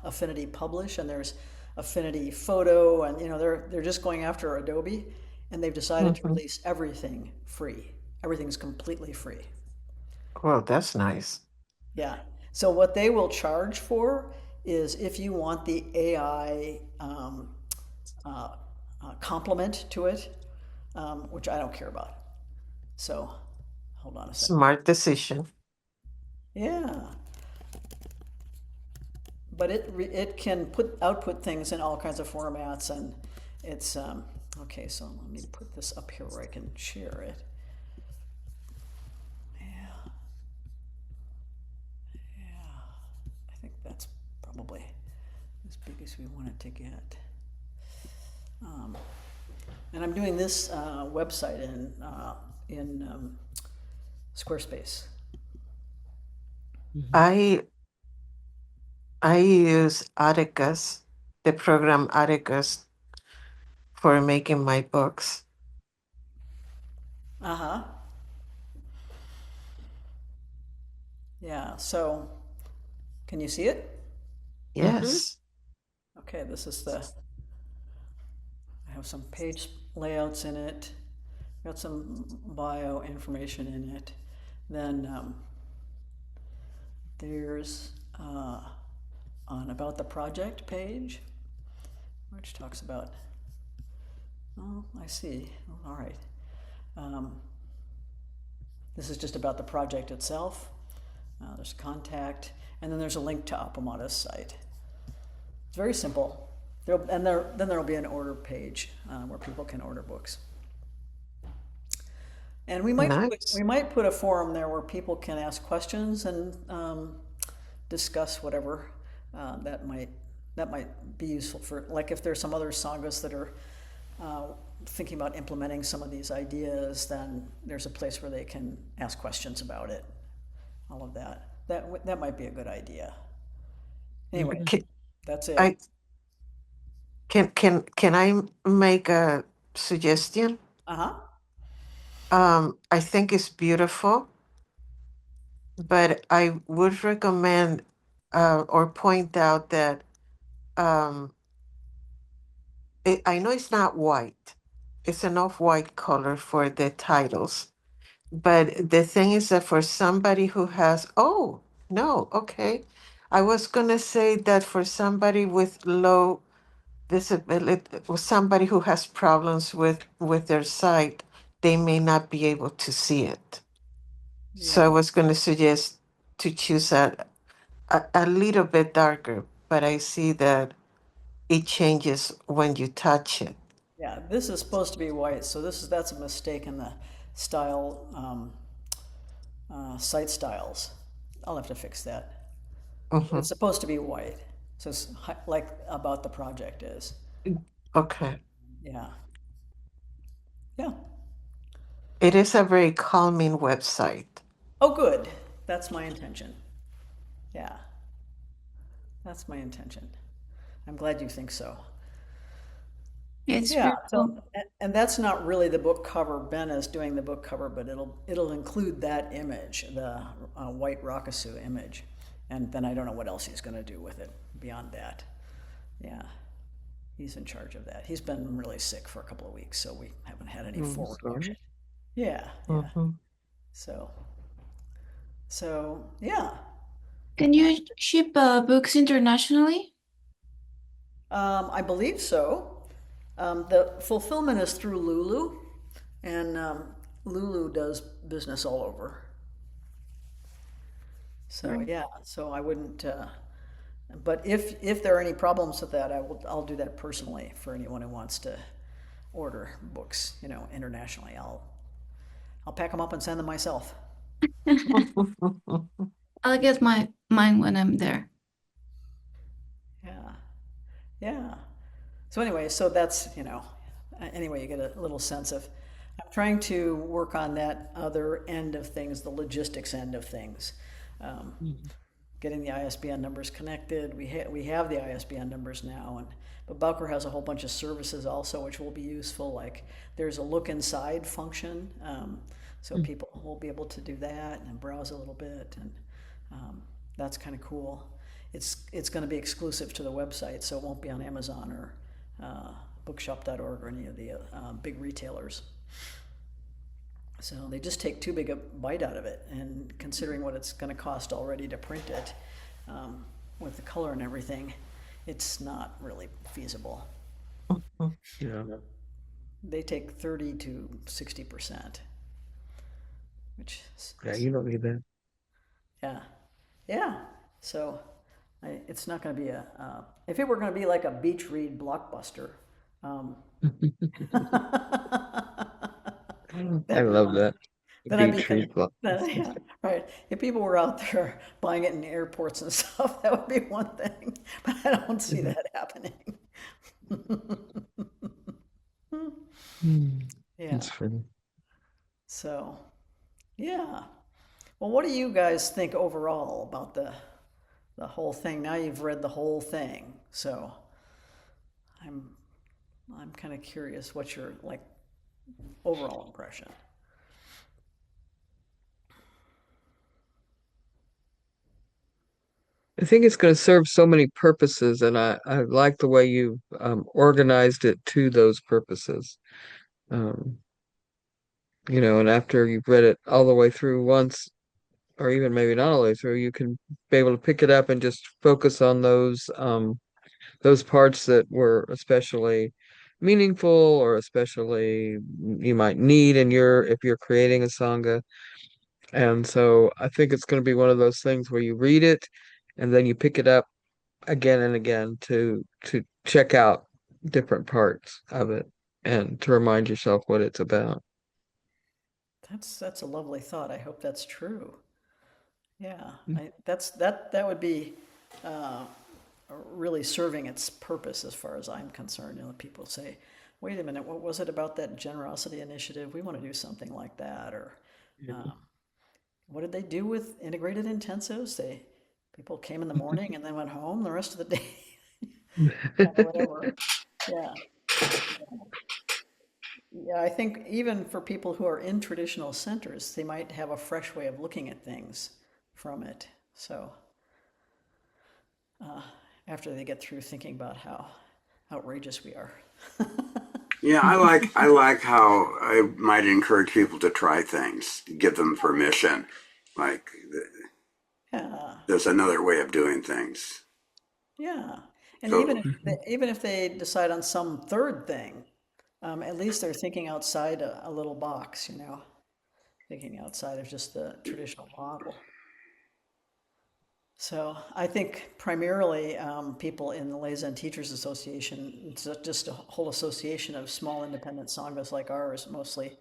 Affinity Publish, and there's Affinity Photo, and you know they're just going after Adobe, and they've decided to Hmm. release everything free. Everything's completely free. Well, that's nice. Yeah. So what they will charge for is if you want the AI uh, complement to it, which I don't care about. So hold on a second. Smart decision. Yeah, but it can output things in all kinds of formats, and it's okay. So let me put this up here where I can share it. Yeah, yeah. I think that's probably as big as we want it to get. Um, And I'm doing this website in Squarespace. Mhm. I I use Atticus, the program Atticus, for making my books. Uh huh. Yeah. So, can you see it? Mhm. Yes. Okay. This is the. I have some page layouts in it. Got some bio information in it. Then there's an about the project page, which talks about. Oh, I see. All right. Um, this is just about the project itself. There's contact, and then there's a link to Appamada's site. It's very simple. Then there'll be an order page where people can order books. And Nice. we might put a forum there where people can ask questions and discuss whatever that might be useful for, like if there's some other sanghas that are uh, thinking about implementing some of these ideas, then there's a place where they can ask questions about it. All of that. That might be a good idea. Anyway, Mhm. Can, that's it. I can I make a suggestion? Uh huh. I think it's beautiful, but I would recommend or point out that um, I know it's not white. It's an off-white color for the titles. But the thing is that for somebody who has, oh, no, okay. I was gonna say that for somebody with low visibility, or somebody who has problems with their sight, they may not be able to see it. So I Yeah. was gonna suggest to choose a little bit darker, but I see that it changes when you touch it. Yeah. This is supposed to be white, so that's a mistake in the style site styles. I'll have to fix that. But Hmm. it's supposed to be white, so it's like about the project is. Okay. Yeah. Yeah. It is a very calming website. Oh, good. That's my intention. Yeah. That's my intention. I'm glad you think so. It's Yeah, beautiful. so and that's not really the book cover. Ben is doing the book cover, but it'll include that image, the white Rakasu image, and then I don't know what else he's going to do with it beyond that. Yeah, he's in charge of that. He's been really sick for a couple of weeks, so we haven't had any I'm forward motion. sorry. Yeah, yeah. Hmm. So yeah. Can you ship books internationally? I believe so. The fulfillment is through Lulu, and Lulu does business all over. So Right. yeah, so I wouldn't. But if there are any problems with that, I'll do that personally for anyone who wants to order books, internationally. I'll pack them up and send them myself. I'll get mine when I'm there. Yeah, yeah. So anyway, so that's anyway, you get a little sense of. I'm trying to work on that other end of things, the logistics end of things. Um, Mhm. Getting the ISBN numbers connected. We have the ISBN numbers now, but Bowker has a whole bunch of services also, which will be useful. Like there's a look inside function, so Mhm. people will be able to do that and browse a little bit, and that's kind of cool. It's going to be exclusive to the website, so it won't be on Amazon or Bookshop.org or any of the big retailers. So they just take too big a bite out of it, and considering what it's going to cost already to print it, with the color and everything, it's not really feasible. Yeah. They take 30 to 60%, which Yeah, is you don't need that. yeah, yeah. So it's not going to be if it were going to be like a beach read blockbuster, um, I that'd be love one thing. that. Then I'd be Beach read book. yeah, right. If people were out there buying it in airports and stuff, that would be one thing. But I don't see Mhm. that happening. Hmm. Yeah. That's funny. So, yeah. Well, what do you guys think overall about the whole thing? Now you've read the whole thing, so I'm I'm kind of curious what's your like overall impression. I think it's going to serve so many purposes, and I like the way you organized it to those purposes. Um, and after you've read it all the way through once, or even maybe not all the way through, you can be able to pick it up and just focus on those parts that were especially meaningful or especially you might need in your if you're creating a sangha. And so I think it's going to be one of those things where you read it and then you pick it up again and again to check out different parts of it and to remind yourself what it's about. That's a lovely thought. I hope that's true. Yeah, that would be uh, really serving its purpose as far as I'm concerned. People say, "Wait a minute, what was it about that generosity initiative? We want to do something like that." Or, um, what did they do with integrated intensives? People came in the morning and then went home the rest of the day. Whatever. Yeah, yeah. I think even for people who are in traditional centers, they might have a fresh way of looking at things from it. So after they get through thinking about how outrageous we are. Yeah, I like how I might encourage people to try things, give them permission. Like Yeah, there's another way of doing things. yeah. And So even if they decide on some third thing, at least they're thinking outside a little box, thinking outside of just the traditional model. So I think primarily people in the Zen Teachers Association, it's just a whole association of small independent sanghas like ours, mostly,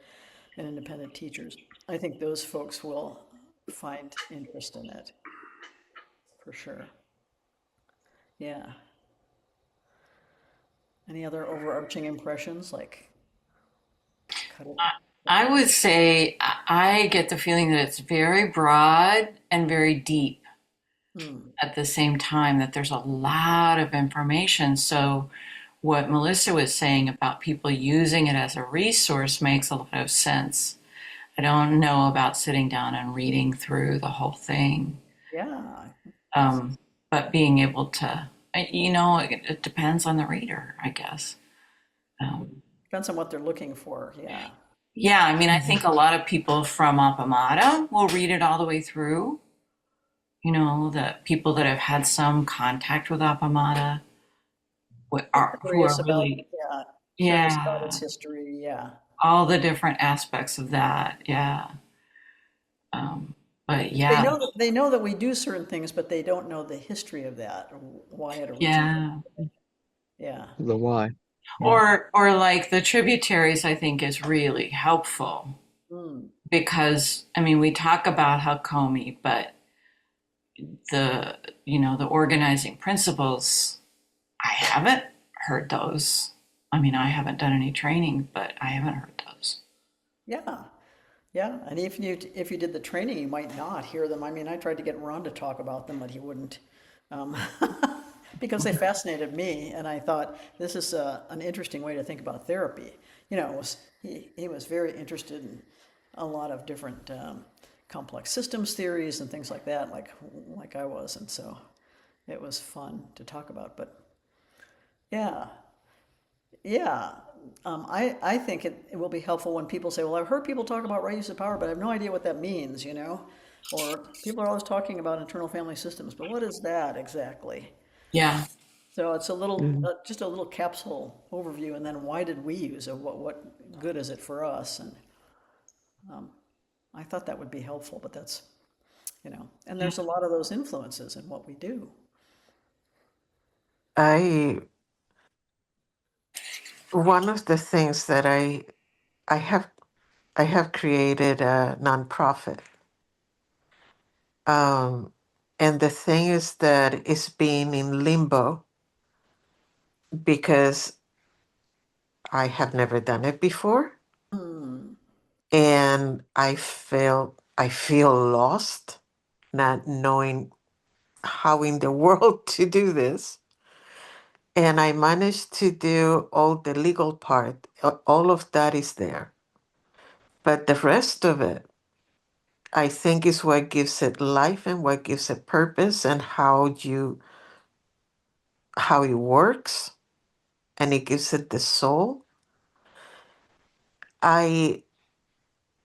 and independent teachers. I think those folks will find interest in it for sure. Yeah. Any other overarching impressions like cut it? I would say I get the feeling that it's very broad and very deep Hmm. at the same time, that there's a lot of information. So, what Melissa was saying about people using it as a resource makes a lot of sense. I don't know about sitting down and reading through the whole thing, Yeah. um, but being able to, it depends on the reader, I guess. Depends on what they're looking for. Yeah. Yeah, I mean, I think a lot of people from Appamada will read it all the way through. The people that have had some contact with Appamada who Curious are about, really, yeah, curious about its yeah, history. Yeah. all the different aspects of that. Yeah. But They yeah, know that we do certain things, but they don't know the history of that, or why it originated. yeah. Yeah. The why. Yeah. Or like the tributaries, I think is really helpful Hmm. because I mean we talk about Hakomi, but the organizing principles, I haven't heard those. I mean, I haven't done any training, but I haven't heard those. Yeah. Yeah. And if you did the training, you might not hear them. I mean, I tried to get Ron to talk about them, but he wouldn't. Um, because they fascinated me, and I thought this is an interesting way to think about therapy. He was very interested in a lot of different complex systems theories and things like that, like I was, and so it was fun to talk about. But yeah, yeah, I think it will be helpful when people say, "Well, I've heard people talk about right use of power, but I have no idea what that means," Or people are always talking about internal family systems, but what is that exactly? Yeah, So it's Mhm. just a little capsule overview, and then why did we use it? What good is it for us? And I thought that would be helpful, but and there's a lot of those influences in what we do. I One of the things that I have I have created a nonprofit. And the thing is that it's been in limbo because I have never done it before, Hmm. and I feel lost, not knowing how in the world to do this. And I managed to do all the legal part. All of that is there. But the rest of it, I think, is what gives it life and what gives it purpose and how it works, and it gives it the soul. I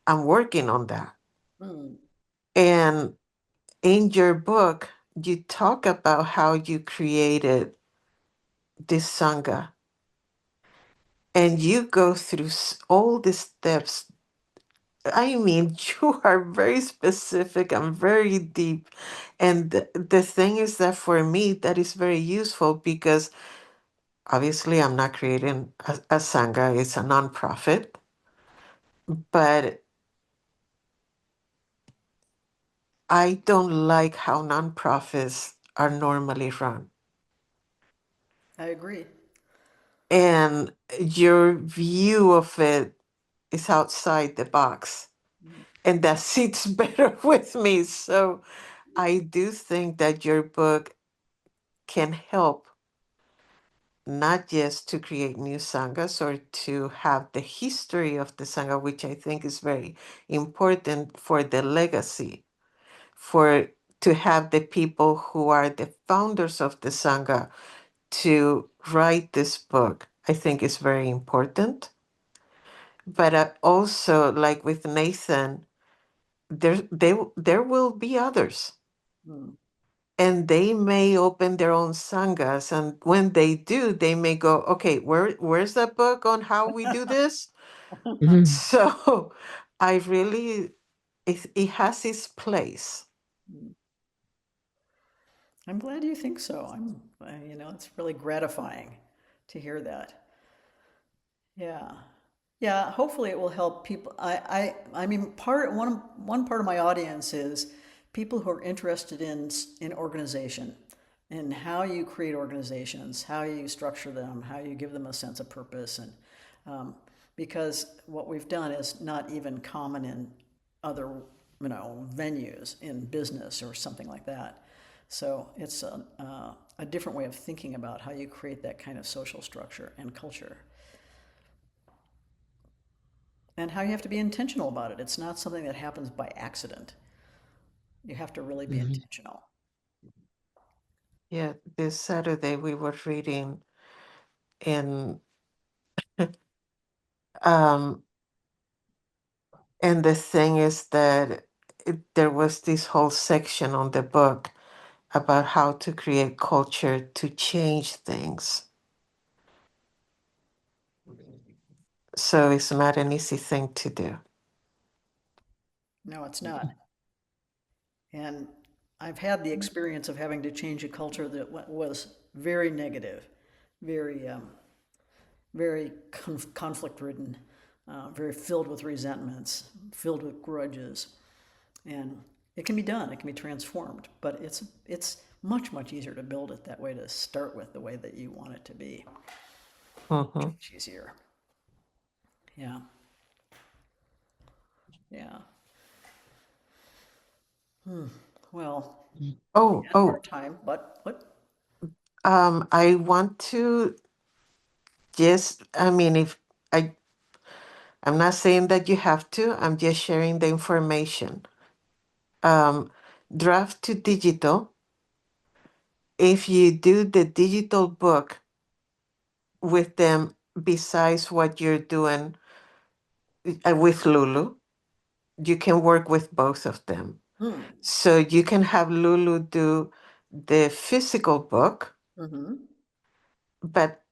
am working on that. Hmm. And in your book, you talk about how you created this sangha, and you go through all the steps. I mean, you are very specific and very deep. And the thing is that for me, that is very useful because obviously I'm not creating a sangha, it's a nonprofit. But I don't like how nonprofits are normally run. I agree. And your view of it is outside the box. And that sits better with me. So I do think that your book can help not just to create new sanghas or to have the history of the sangha, which I think is very important for the legacy, for to have the people who are the founders of the sangha to write this book. I think is very important. But also, like with Nathan, there will be others, Hmm. and they may open their own sanghas, and when they do, they may go, okay, where's that book on how we do this? Mhm. So I really, it has its place. I'm glad you think so. It's really gratifying to hear that. Yeah. Yeah, hopefully it will help people. I mean, one part of my audience is people who are interested in organization and how you create organizations, how you structure them, how you give them a sense of purpose, and because what we've done is not even common in other, venues in business or something like that. So it's a different way of thinking about how you create that kind of social structure and culture, and how you have to be intentional about it. It's not something that happens by accident. You have to really be Mhm. intentional. Yeah, this Saturday we were reading in um and the thing is that there was this whole section on the book about how to create culture to change things. So it's not an easy thing to do. No, it's not. And I've had the experience of having to change a culture that was very negative, very, very conflict ridden, very filled with resentments, filled with grudges. And it can be done, it can be transformed, but it's much easier to build it that way, to start with the way that you want it to be. Hmm. Much easier. Yeah. Yeah. Well, Oh, and our oh, time, but what? I want to just, I mean, if I'm not saying that you have to, I'm just sharing the information. Um, Draft to digital. If you do the digital book with them, besides what you're doing with Lulu, you can work with both of them. Hmm. So you can have Lulu do the physical book, Mm-hmm. but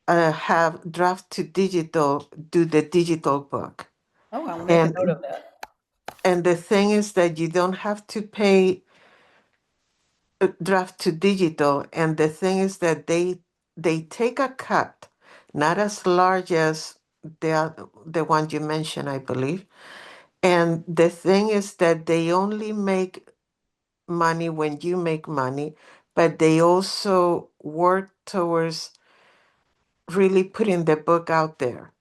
have Draft to digital do the digital book. Oh, I'll make a note And of that. the thing is that you don't have to pay Draft to digital, and the thing is that they take a cut, not as large as the one you mentioned, I believe. And the thing is that they only make money when you make money, but they also work towards really putting the book out there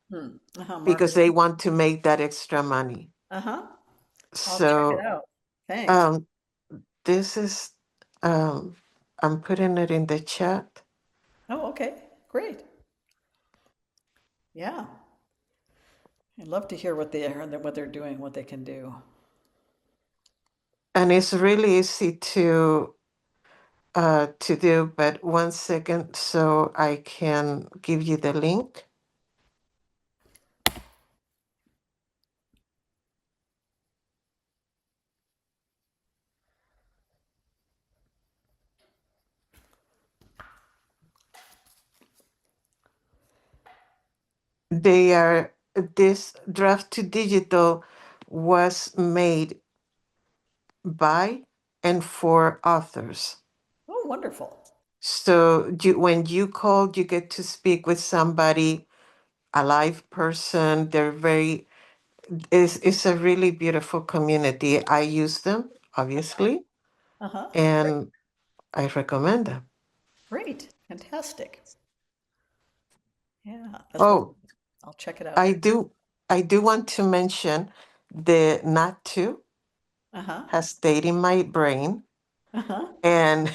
because they Marketing. want to make that extra money. Uh-huh. I'll check it So out. Thanks. um, this is, I'm putting it in the chat. Oh, okay. Great. Yeah. I'd love to hear what they're doing, what they can do. And it's really easy to do, but 1 second so I can give you the link. This draft to digital was made by and for authors. Oh, wonderful. So when you call, you get to speak with somebody, a live person. It's a really beautiful community. I use them, obviously, Uh-huh. and I recommend them. Great. Fantastic. Yeah, that's wonderful. Oh, I'll check it out. I do I do want to mention the not to Uh-huh. has stayed in my brain. Uh-huh. And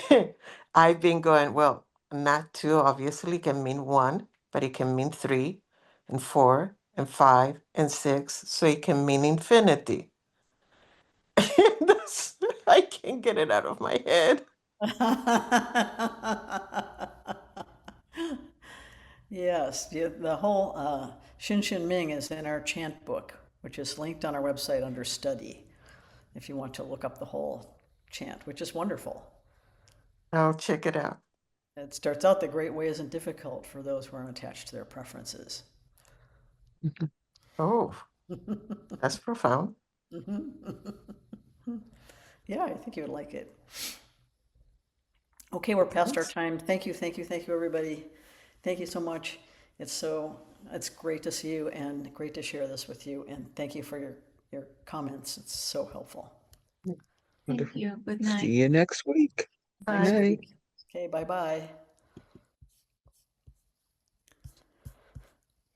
I've been going, well, not two obviously can mean one, but it can mean three and four and five and six. So it can mean infinity. That's, I can't get it out of my head. Yes, the whole Shin Shin Ming is in our chant book, which is linked on our website under study, if you want to look up the whole chant, which is wonderful. I'll check it out. It starts out the great way isn't difficult for those who aren't attached to their preferences. Oh, that's profound. Yeah, I think you would like it. Okay, we're past our Thanks. time. Thank you, thank you, thank you, everybody. Thank you so much. It's great to see you and great to share this with you. And thank you for your comments. It's so helpful. Thank Wonderful. you. Good See night. you next week. Good Next Bye. night. week. Okay, bye-bye.